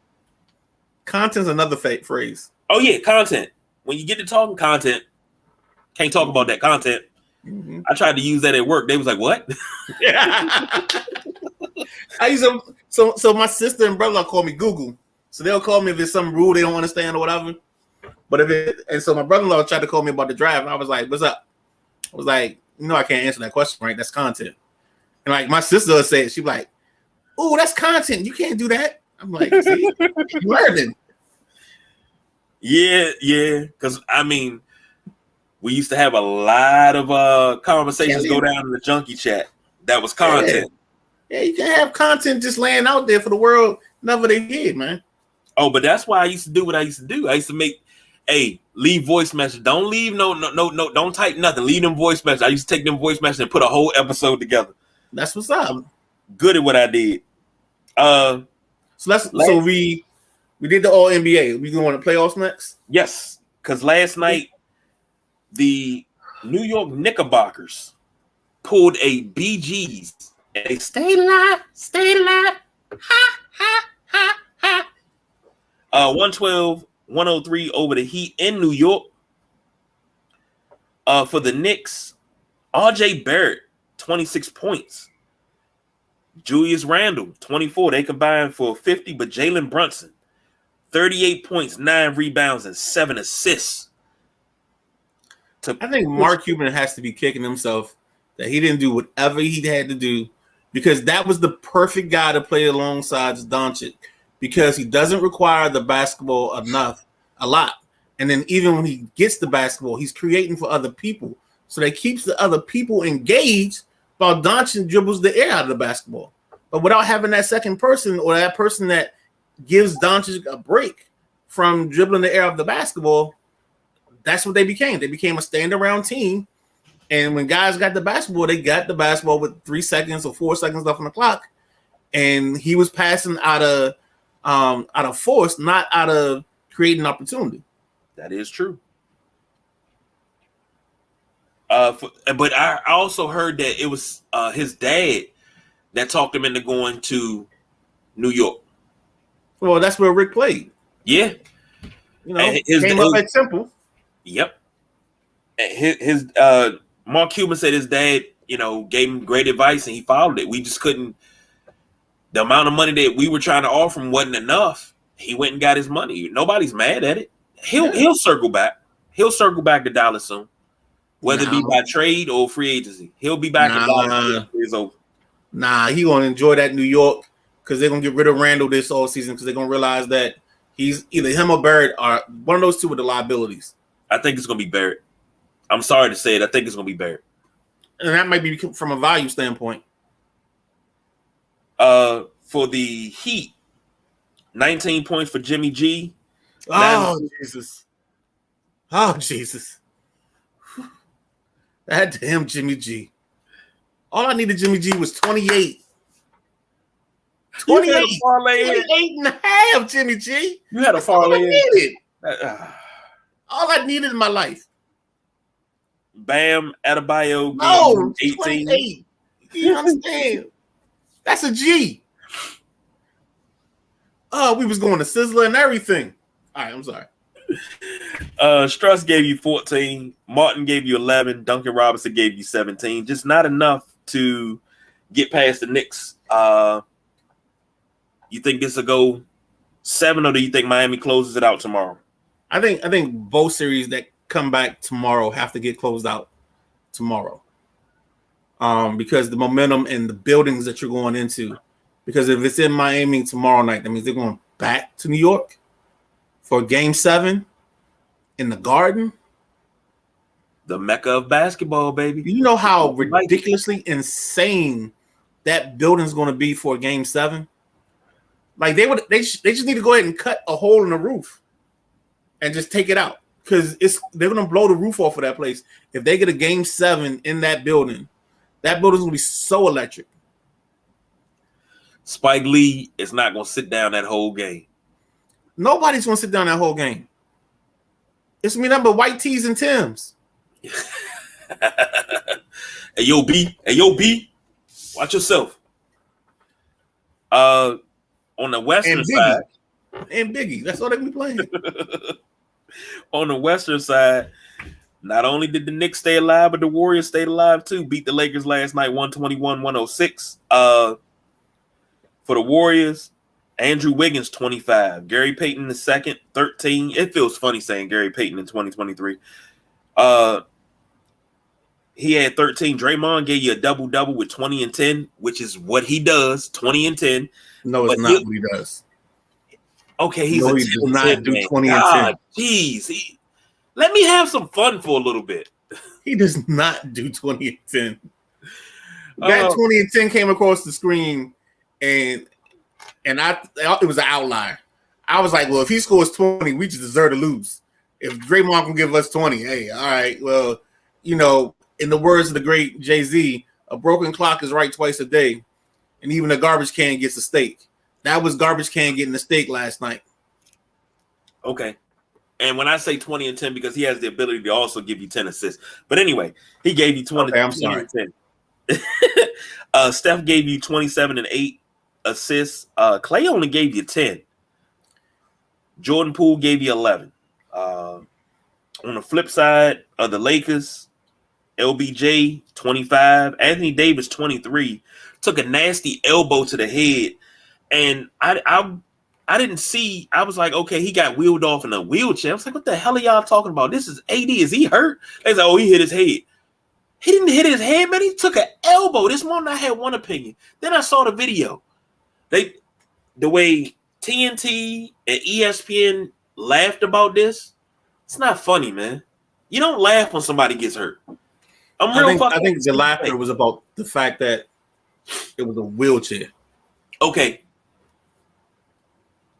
Content's another fake phrase. Oh, yeah, content. When you get to talking content, can't talk about that content. I tried to use that at work. They was like, what? I use them. So my sister and brother call me Google. So they'll call me if it's some rule they don't understand or whatever. But so my brother-in-law tried to call me about the drive. I was like, what's up? I was like, I can't answer that question, right? That's content. And like my sister would say it, she'd be like, oh, that's content. You can't do that. I'm like, see, learning. Yeah. Because I mean, we used to have a lot of conversations go down in the junkie chat. That was content. Yeah, you can have content just laying out there for the world. Never they did, man. Oh, but that's why I used to do what I used to do. I used to leave voice message. Don't leave no, don't type nothing. Leave them voice message. I used to take them voice message and put a whole episode together. That's what's up. I'm good at what I did. So we did the All NBA. We going to playoffs next? Yes, because last night the New York Knickerbockers pulled a BG's and they stayed alive. Ha ha ha ha. 112-103 over the Heat in New York. For the Knicks, RJ Barrett, 26 points. Julius Randle, 24. They combined for 50, but Jalen Brunson, 38 points, 9 rebounds, and 7 assists. I think Mark Cuban has to be kicking himself that he didn't do whatever he had to do, because that was the perfect guy to play alongside Doncic, because he doesn't require the basketball a lot. And then even when he gets the basketball, he's creating for other people. So that keeps the other people engaged while Doncic dribbles the air out of the basketball. But without having that second person or that person that gives Doncic a break from dribbling the air of the basketball, that's what they became. They became a stand-around team. And when guys got the basketball, they got the basketball with 3 seconds or 4 seconds left on the clock. And he was passing out of force, not out of creating opportunity. That is true. But I also heard that it was his dad that talked him into going to New York. Well, that's where Rick played. Yeah. Came up at Temple. Yep. His Mark Cuban said his dad, gave him great advice and he followed it. We just couldn't. The amount of money that we were trying to offer him wasn't enough. He went and got his money. Nobody's mad at it. He'll circle back. He'll circle back to Dallas soon, whether it be by trade or free agency. He'll be back in Dallas. It's over. Nah, he gonna enjoy that New York because they're gonna get rid of Randall this all season because they're gonna realize that he's either him or Barrett are one of those two with the liabilities. I think it's gonna be Barrett. I'm sorry to say it. I think it's gonna be Barrett, and that might be from a value standpoint. For the Heat, 19 points for Jimmy G. Jesus! Oh Jesus! That damn Jimmy G. All I needed Jimmy G was 28. 28 and a half, Jimmy G. You had a parlay. All I needed in my life. Bam Adebayo. No, 18. You understand? That's a G. Oh, we was going to Sizzler and everything. All right, I'm sorry. Struss gave you 14. Martin gave you 11. Duncan Robinson gave you 17. Just not enough to get past the Knicks. You think this will go 7, or do you think Miami closes it out tomorrow? I think both series that come back tomorrow have to get closed out tomorrow. Because the momentum and the buildings that you're going into. Because if it's in Miami tomorrow night, that means they're going back to New York for Game 7 in the Garden. The Mecca of basketball, baby. You know how ridiculously insane that building's going to be for Game 7? Like they just need to go ahead and cut a hole in the roof and just take it out because they're going to blow the roof off of that place. If they get a Game 7 in that building's going to be so electric. Spike Lee is not going to sit down that whole game. Nobody's going to sit down that whole game. It's going to be nothing but white tees and Timbs. Hey, yo, B. Watch yourself. On the Western side. And Biggie. That's all they be playing. On the Western side, not only did the Knicks stay alive, but the Warriors stayed alive too. Beat the Lakers last night, 121-106. For the Warriors, Andrew Wiggins, 25. Gary Payton the second, 13. It feels funny saying Gary Payton in 2023. He had 13. Draymond gave you a double-double with 20 and 10, which is what he does, 20 and 10. No, it's not what he does. Okay, he does not do 20 and 10. Jeez. Let me have some fun for a little bit. He does not do 20 and 10. That 20 and 10 came across the screen, and it was an outlier. I was like, well, if he scores 20, we just deserve to lose. If Draymond can give us 20, hey, all right, well, you know, in the words of the great Jay-Z, a broken clock is right twice a day, and even a garbage can gets a steak. That was garbage can getting a steak last night. Okay. And when I say 20 and 10, because he has the ability to also give you 10 assists. But anyway, he gave you 20, okay, I'm sorry. 20 and 10. Steph gave you 27 and 8 assists. Clay only gave you 10. Jordan Poole gave you 11. On the flip side of the Lakers, LBJ, 25. Anthony Davis, 23. Took a nasty elbow to the head. And I didn't see. I was like, okay, he got wheeled off in a wheelchair. I was like, what the hell are y'all talking about? This is AD. Is he hurt? They said, oh, he hit his head. He didn't hit his head, man. He took an elbow. This morning I had one opinion. Then I saw the video. The way TNT and ESPN laughed about this, it's not funny, man. You don't laugh when somebody gets hurt. I think the laughter was about the fact that it was a wheelchair. Okay.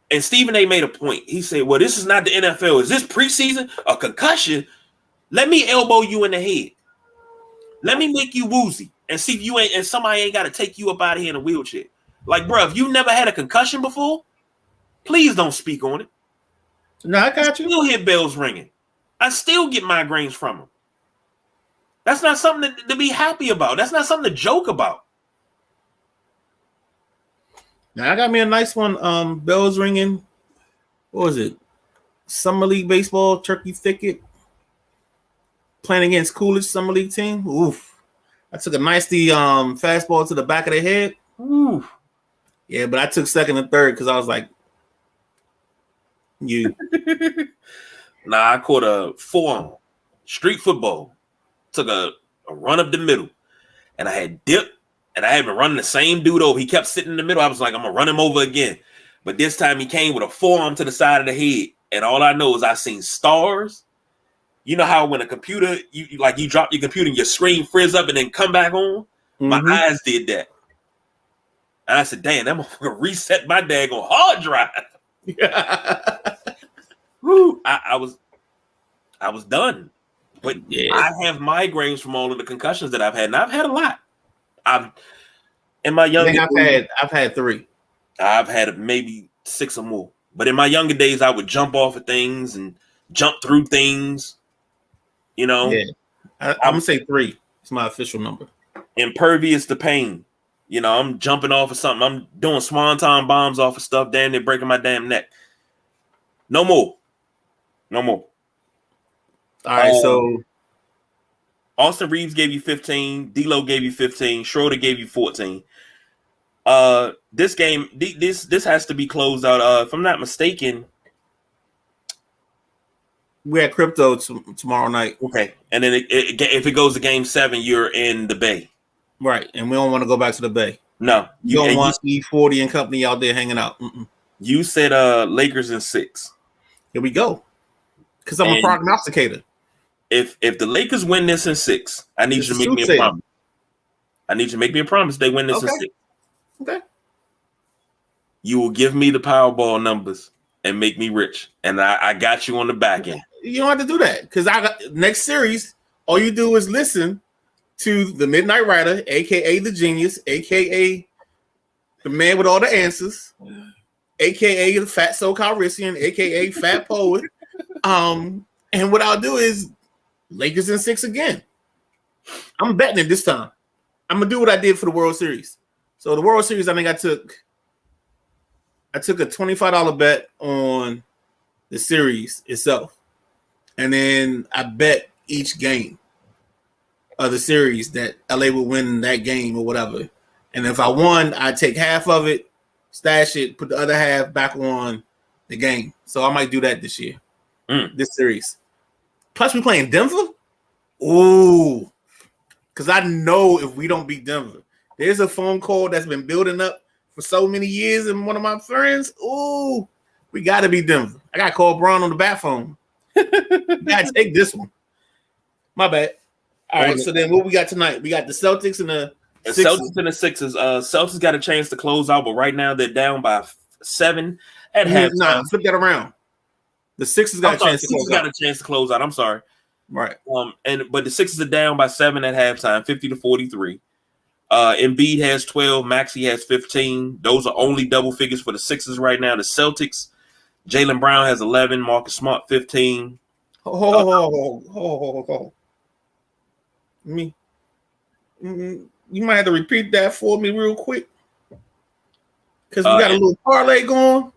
And Stephen A made a point. He said, well, this is not the NFL. Is this preseason? A concussion? Let me elbow you in the head. Let me make you woozy and see if somebody ain't got to take you up out of here in a wheelchair. Like, bro, if you never had a concussion before, please don't speak on it. No, I got you. I still hear bells ringing. I still get migraines from them. That's not something to be happy about. That's not something to joke about. Now I got me a nice one. Bells ringing. What was it? Summer League baseball, Turkey Thicket. Playing against Coolidge Summer League team. Oof. I took a nasty fastball to the back of the head. Oof. Yeah, but I took second and third because I was like, you. Nah, I caught a forearm. Street football. Took a run up the middle. And I had dipped. And I had been running the same dude over. He kept sitting in the middle. I was like, I'm going to run him over again. But this time he came with a forearm to the side of the head. And all I know is I seen stars. You know how when a computer, you drop your computer and your screen frizz up and then come back on? Mm-hmm. My eyes did that. And I said, damn, that motherfucker reset my daggone hard drive. Woo, I was done. But I have migraines from all of the concussions that I've had. And I've had a lot. In my younger days, I've had 3. I've had maybe 6 or more. But in my younger days, I would jump off of things and jump through things. You know? Yeah. I'm going to say 3. It's my official number. Impervious to pain. You know, I'm jumping off of something. I'm doing swanton bombs off of stuff. Damn, they're breaking my damn neck. No more. All right, so Austin Reeves gave you 15. D-Lo gave you 15. Schroeder gave you 14. This game, this has to be closed out. If I'm not mistaken, we had crypto tomorrow night. Okay, and then if it goes to Game 7, you're in the Bay. Right, and we don't want to go back to the Bay. No, you don't want E40 and company out there hanging out. You said Lakers in 6. Here we go. Because I'm a prognosticator. If the Lakers win this in 6, I need you to make me a promise. I need you to make me a promise they win this in 6. Okay. You will give me the Powerball numbers and make me rich. And I got you on the back end. You don't have to do that. Because next series, all you do is listen to the Midnight Rider, a.k.a. the genius, a.k.a. the man with all the answers, a.k.a. the fat Calrissian, a.k.a. fat poet. And what I'll do is Lakers in 6 again. I'm betting it this time. I'm going to do what I did for the World Series. So the World Series, I think I took a $25 bet on the series itself. And then I bet each game of the series that LA would win that game or whatever. And if I won, I'd take half of it, stash it, put the other half back on the game. So I might do that this year, this series. Plus, we playing Denver. Ooh, because I know if we don't beat Denver, there's a phone call that's been building up for so many years, and one of my friends, ooh, we got to beat Denver. I got to call Braun on the bat phone. Got to take this one. My bad. All right, so then what we got tonight? We got the Celtics and the Sixers. Celtics and the Sixers. Celtics got a chance to close out, but right now they're down by 7 at halftime. Nah, flip that around. The Sixers got a chance to close out. I'm sorry. Right. But the Sixers are down by 7 at halftime, 50-43. Embiid has 12, Maxey has 15. Those are only double figures for the Sixers right now. The Celtics, Jaylen Brown has 11, Marcus Smart 15. You might have to repeat that for me real quick, because we got a little parlay going.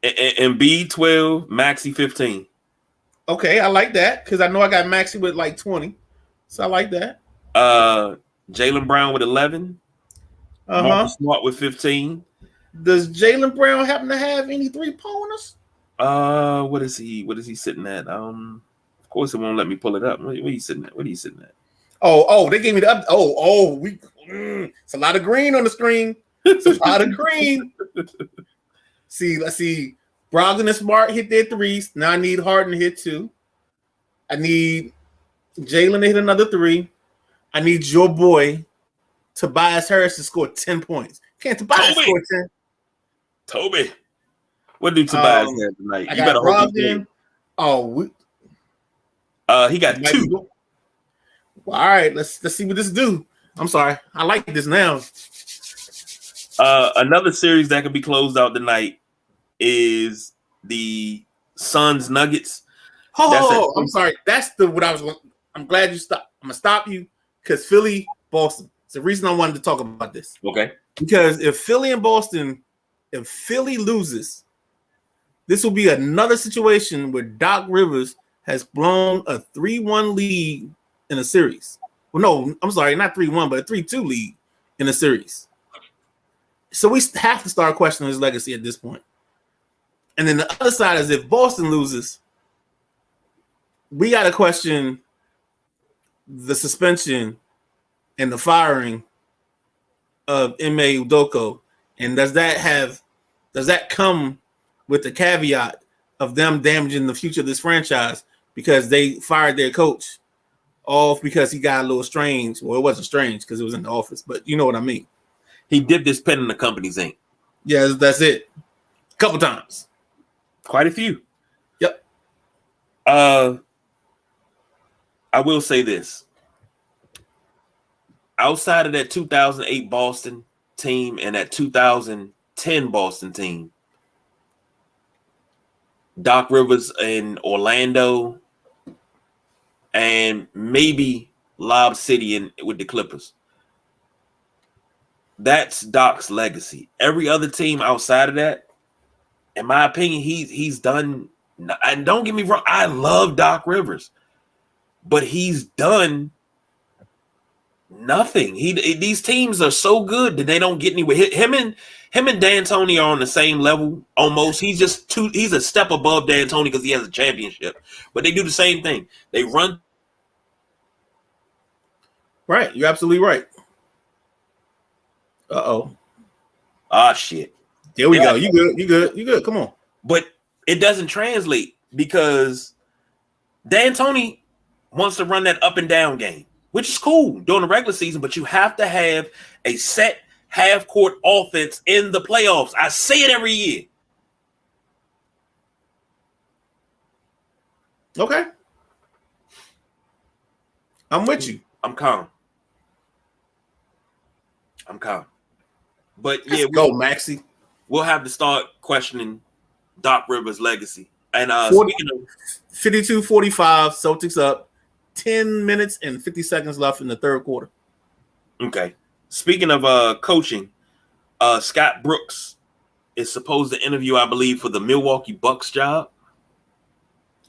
Embiid 12, Maxey 15. Okay, I like that because I know I got Maxey with like 20, so I like that. Jaylen Brown with 11. Marcus Smart with 15. Does Jaylen Brown happen to have any 3-pointers? What is he sitting at? Of course it won't let me pull it up. Where are you sitting at? Oh, they gave me the it's a lot of green on the screen. It's a lot of green. Let's see. Brogdon and Smart hit their 3s. Now I need Harden to hit 2. I need Jaylen to hit another 3. I need your boy Tobias Harris to score 10 points. Can't Tobias score 10? Toby. What do Tobias have tonight? You better hope he did. He got 2. Well, all right, let's see what this do. I'm sorry. I like this now. Another series that could be closed out tonight is the Suns Nuggets. I'm sorry. That's what I was. I'm glad you stopped. I'm gonna stop you because Philly, Boston. It's the reason I wanted to talk about this. Okay. Because if Philly loses, this will be another situation where Doc Rivers has blown a 3-1 lead in a series. Well, no, I'm sorry, not 3-1, but a 3-2 lead in a series. So we have to start questioning his legacy at this point. And then the other side is if Boston loses, we got to question the suspension and the firing of Ime Udoka. And does that come with the caveat of them damaging the future of this franchise because they fired their coach off because he got a little strange? Well, it wasn't strange because it was in the office, but you know what I mean. He dipped his pen in the company's ink. Yeah, that's it. A couple times. Quite a few. Yep. I will say this. Outside of that 2008 Boston team and that 2010 Boston team, Doc Rivers in Orlando, and maybe Lob City with the Clippers. That's Doc's legacy. Every other team outside of that, in my opinion, he's done. And don't get me wrong, I love Doc Rivers, but he's done nothing. These teams are so good that they don't get anywhere. Him and D'Antoni are on the same level almost. He's a step above D'Antoni because he has a championship. But they do the same thing. They run. Right, you're absolutely right. Uh-oh. Ah, shit. There we go. You good. Come on. But it doesn't translate because D'Antoni wants to run that up and down game, which is cool during the regular season, but you have to have a set half-court offense in the playoffs. I say it every year. Okay. I'm with you. I'm calm. But yeah, go, Maxie. We'll have to start questioning Doc Rivers' legacy. And speaking of 52-45, Celtics up. 10 minutes and 50 seconds left in the third quarter. Okay. Speaking of coaching, Scott Brooks is supposed to interview, I believe, for the Milwaukee Bucks job.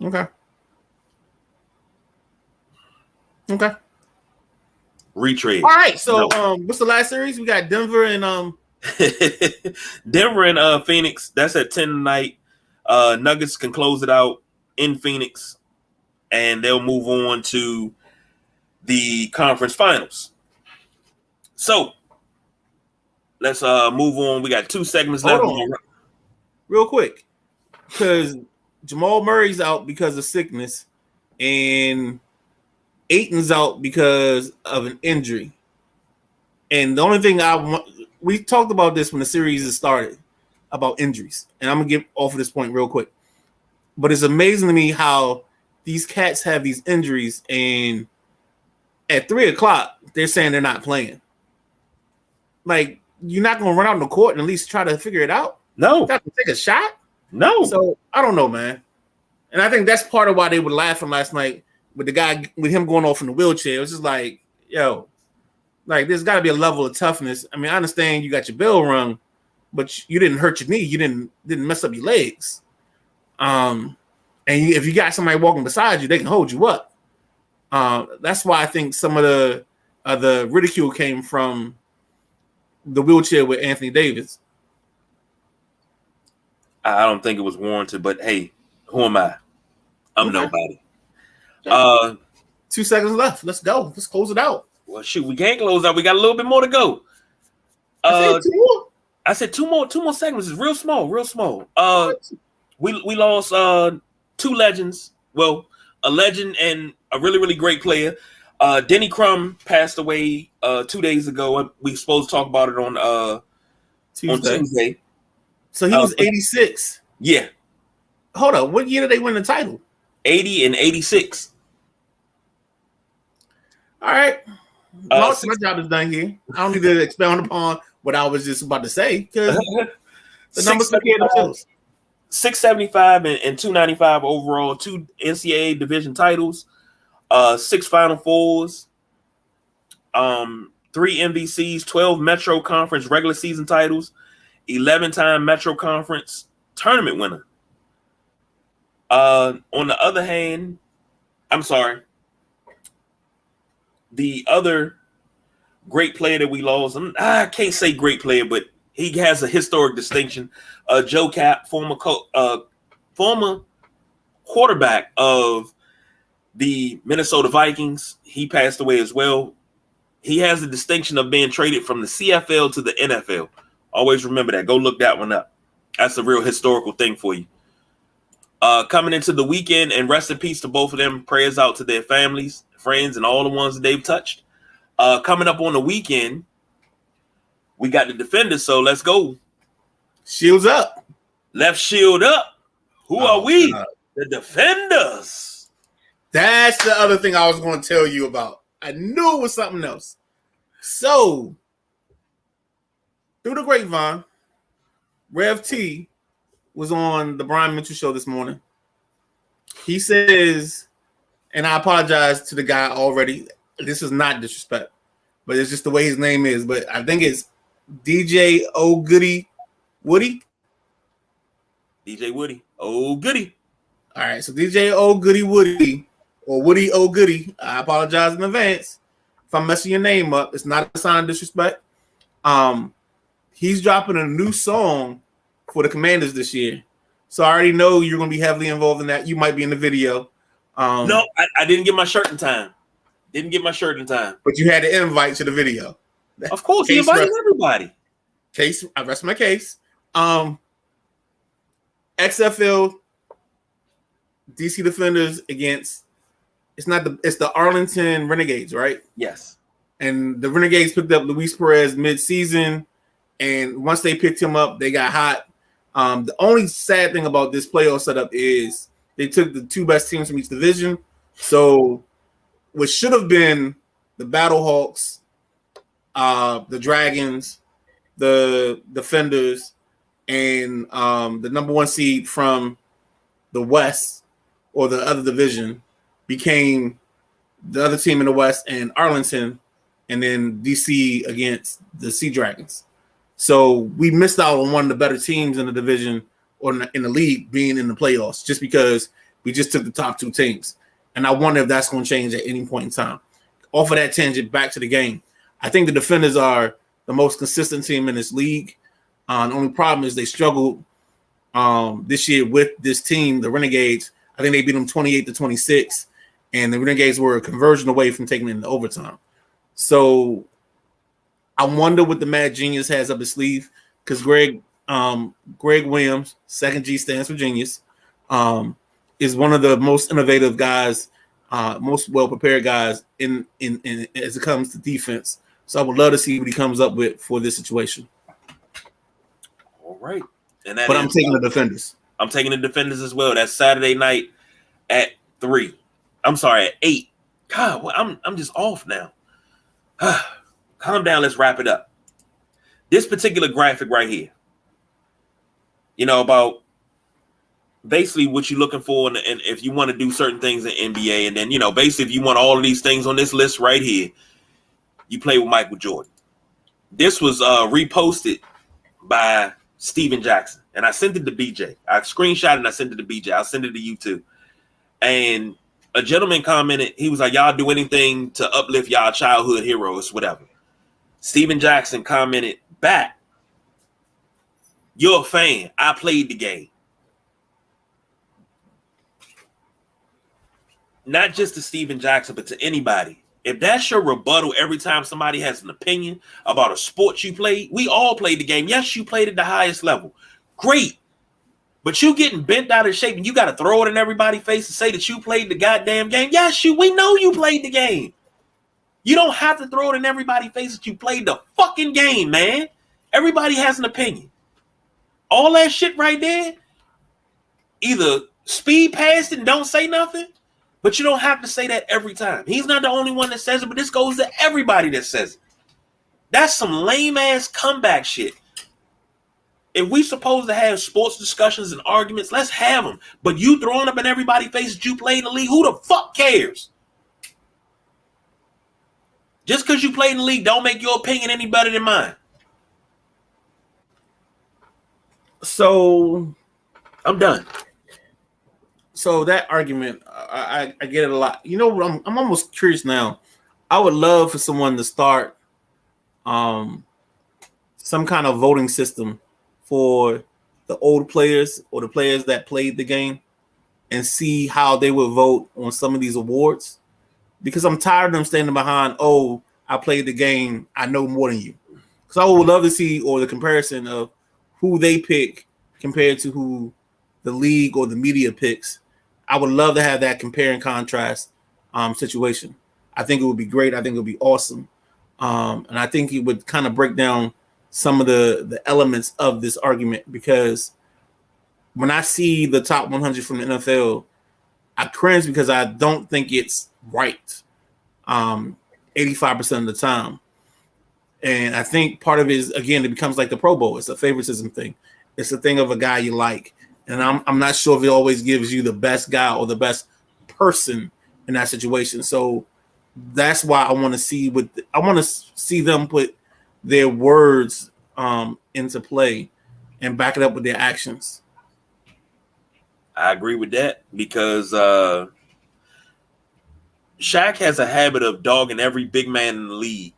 Okay. Retread. All right. So, what's the last series? We got Denver and Denver and Phoenix. That's at 10 tonight. Nuggets can close it out in Phoenix, and they'll move on to the conference finals. So let's move on. We got 2 segments left. Real quick, because Jamal Murray's out because of sickness, and Ayton's out because of an injury. And the only thing we talked about this when the series has started about injuries, and I'm gonna get off of this point real quick. But it's amazing to me how these cats have these injuries, and at 3:00 they're saying they're not playing. Like, you're not gonna run out on the court and at least try to figure it out? No. Got to take a shot? No. So I don't know, man. And I think that's part of why they were laughing last night with him going off in the wheelchair. It was just like, yo, like, there's got to be a level of toughness. I mean, I understand you got your bell rung, but you didn't hurt your knee. You didn't mess up your legs. And if you got somebody walking beside you, they can hold you up. That's why I think some of the ridicule came from the wheelchair with Anthony Davis. I don't think it was warranted, but hey, who am I? I'm nobody. 2 seconds left. Let's go. Let's close it out. Well, shoot, we can't close out. We got a little bit more to go. I said 2 more. I said two more segments. It's real small. We lost 2 legends. Well, a legend and a really, really great player. Denny Crum passed away 2 days ago. We supposed to talk about it on Tuesday. So he was 86. Yeah. Hold up. What year did they win the title? 80 and 86. All right. My job is done here. I don't need to expound upon what I was just about to say because the numbers took care of themselves. 675 and 295 overall, 2 NCAA division titles, 6 Final Fours, 3 MVCs, 12 Metro Conference regular season titles, 11-time Metro Conference tournament winner. On the other hand, the other great player that we lost, I can't say great player, but He has a historic distinction. Joe Cap, former quarterback of the Minnesota Vikings, he passed away as well. He has the distinction of being traded from the CFL to the NFL. Always remember that. Go look that one up. That's a real historical thing for you. Coming into the weekend, and rest in peace to both of them. Prayers out to their families, friends, and all the ones that they've touched. Coming up on the weekend, we got the Defenders, so let's go. Shields up. Left shield up. Who are we? God. The Defenders. That's the other thing I was going to tell you about. I knew it was something else. So, through the grapevine, Rev T was on the Brian Mitchell show this morning. He says, and I apologize to the guy already. This is not disrespect, but it's just the way his name is. But I think it's DJ O Goody Woody. DJ Woody. Oh Goody. All right, so DJ O Goody Woody or Woody O Goody. I apologize in advance if I'm messing your name up. It's not a sign of disrespect. He's dropping a new song for the Commanders this year. So I already know you're going to be heavily involved in that. You might be in the video. No, I didn't get my shirt in time. But you had the invite to the video. Of course, he invited everybody. I rest my case. XFL DC Defenders against it's the Arlington Renegades, right? Yes. And the Renegades picked up Luis Perez mid-season, and once they picked him up, they got hot. The only sad thing about this playoff setup is they took the two best teams from each division. So what should have been the Battlehawks, the Dragons, the Defenders, and the number one seed from the West or the other division became the other team in the West and Arlington, and then DC against the Sea Dragons. So we missed out on one of the better teams in the division or in the league being in the playoffs just because we just took the top two teams. And I wonder if that's going to change at any point in time. Off of that tangent, back to the game. I think the Defenders are the most consistent team in this league. The only problem is they struggled this year with this team, the Renegades. I think they beat them 28-26, and the Renegades were a conversion away from taking it into overtime. So I wonder what the Mad Genius has up his sleeve, because Greg Williams, second G stands for genius, is one of the most innovative guys, most well-prepared guys in as it comes to defense. So I would love to see what he comes up with for this situation. All right. But I'm taking the Defenders. I'm taking the Defenders as well. That's Saturday night at 3. I'm sorry, at 8. God, well, I'm just off now. Calm down. Let's wrap it up. This particular graphic right here, about basically what you're looking for, and if you want to do certain things in NBA, and then, basically if you want all of these things on this list right here, you play with Michael Jordan. This was reposted by Steven Jackson, and I sent it to BJ. I screenshot it and I sent it to BJ. I'll send it to you too. And a gentleman commented, he was like, y'all do anything to uplift y'all childhood heroes, whatever. Steven Jackson commented back, you're a fan. I played the game. Not just to Steven Jackson, but to anybody. If that's your rebuttal every time somebody has an opinion about a sport you played, we all played the game. Yes, you played at the highest level. Great. But you getting bent out of shape and you got to throw it in everybody's face and say that you played the goddamn game. Yes, we know you played the game. You don't have to throw it in everybody's face that you played the fucking game, man. Everybody has an opinion. All that shit right there, either speed past it and don't say nothing, but you don't have to say that every time. He's not the only one that says it, but this goes to everybody that says it. That's some lame-ass comeback shit. If we supposed to have sports discussions and arguments, let's have them. But you throwing up in everybody's face that you played in the league, who the fuck cares? Just because you played in the league don't make your opinion any better than mine. So, I'm done. So that argument, I get it a lot. You know what? I'm almost curious now. I would love for someone to start some kind of voting system for the old players or the players that played the game and see how they would vote on some of these awards. Because I'm tired of them standing behind, oh, I played the game, I know more than you. Because I would love to see, or the comparison of who they pick compared to who the league or the media picks. I would love to have that compare and contrast situation. I think it would be great. I think it would be awesome. And I think it would kind of break down some of the elements of this argument, because when I see the top 100 from the NFL, I cringe because I don't think it's right 85% of the time. And I think part of it is, again, it becomes like the Pro Bowl. It's a favoritism thing. It's a thing of a guy you like. And I'm not sure if it always gives you the best guy or the best person in that situation. So that's why I want to see them put their words into play and back it up with their actions. I agree with that, because Shaq has a habit of dogging every big man in the league.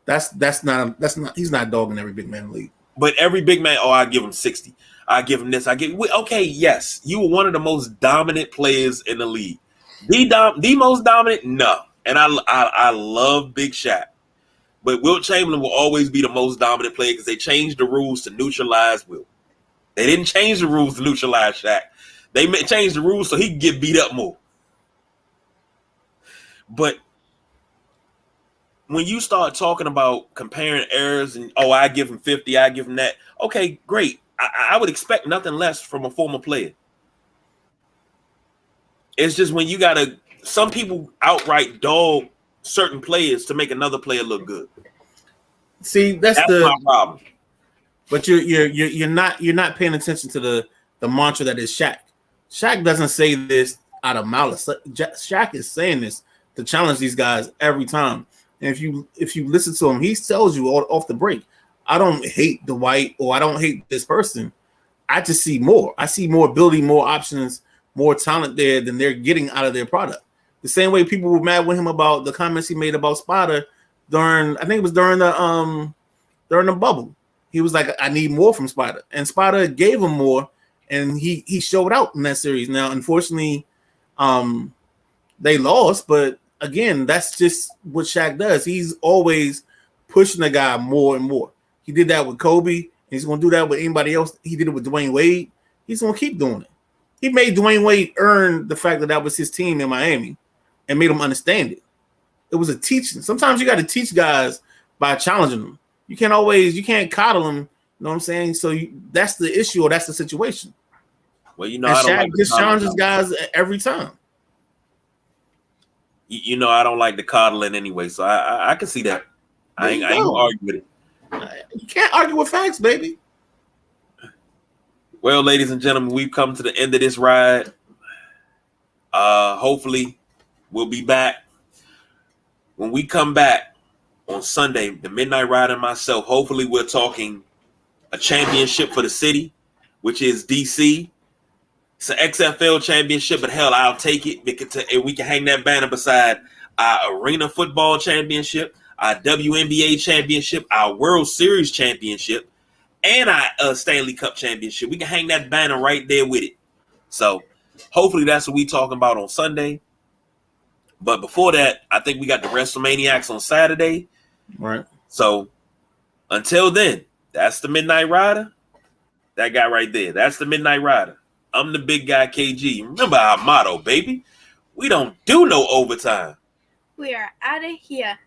That's not he's not dogging every big man in the league. But every big man, I give him 60. I give him this. Okay, yes, you were one of the most dominant players in the league. The most dominant, no. And I love Big Shaq. But Wilt Chamberlain will always be the most dominant player because they changed the rules to neutralize Wilt. They didn't change the rules to neutralize Shaq. They changed the rules so he could get beat up more. But when you start talking about comparing errors and, I give him 50, I give him that. Okay, great. I would expect nothing less from a former player. It's just when you some people outright dog certain players to make another player look good. See, that's my problem. But you're not paying attention to the mantra that is Shaq. Shaq doesn't say this out of malice. Shaq is saying this to challenge these guys every time. And if you listen to him, he tells you off the break, I don't hate Dwight or I don't hate this person. I just see more. I see more ability, more options, more talent there than they're getting out of their product. The same way people were mad with him about the comments he made about Spider during the bubble. He was like, I need more from Spider. And Spider gave him more, and he showed out in that series. Now, unfortunately, they lost, but again, that's just what Shaq does. He's always pushing the guy more and more. He did that with Kobe, and he's going to do that with anybody else. He did it with Dwayne Wade. He's going to keep doing it. He made Dwayne Wade earn the fact that was his team in Miami and made him understand it. It was a teaching. Sometimes you got to teach guys by challenging them. You can't coddle them. You know what I'm saying? So that's the issue, or that's the situation. Well, and Shaq just challenges guys every time. I don't like the coddling anyway, so I can see that. I ain't gonna argue with it. You can't argue with facts, baby. Well, ladies and gentlemen, we've come to the end of this ride. Hopefully, we'll be back. When we come back on Sunday, the Midnight Ride and myself, hopefully we're talking a championship for the city, which is DC. It's an XFL championship, but hell, I'll take it because we can hang that banner beside our Arena Football Championship, our WNBA Championship, our World Series Championship, and our Stanley Cup Championship. We can hang that banner right there with it. So hopefully that's what we talking about on Sunday. But before that, I think we got the WrestleManiacs on Saturday. Right. So until then, that's the Midnight Rider. That guy right there. That's the Midnight Rider. I'm the big guy, KG. Remember our motto, baby. We don't do no overtime. We are out of here.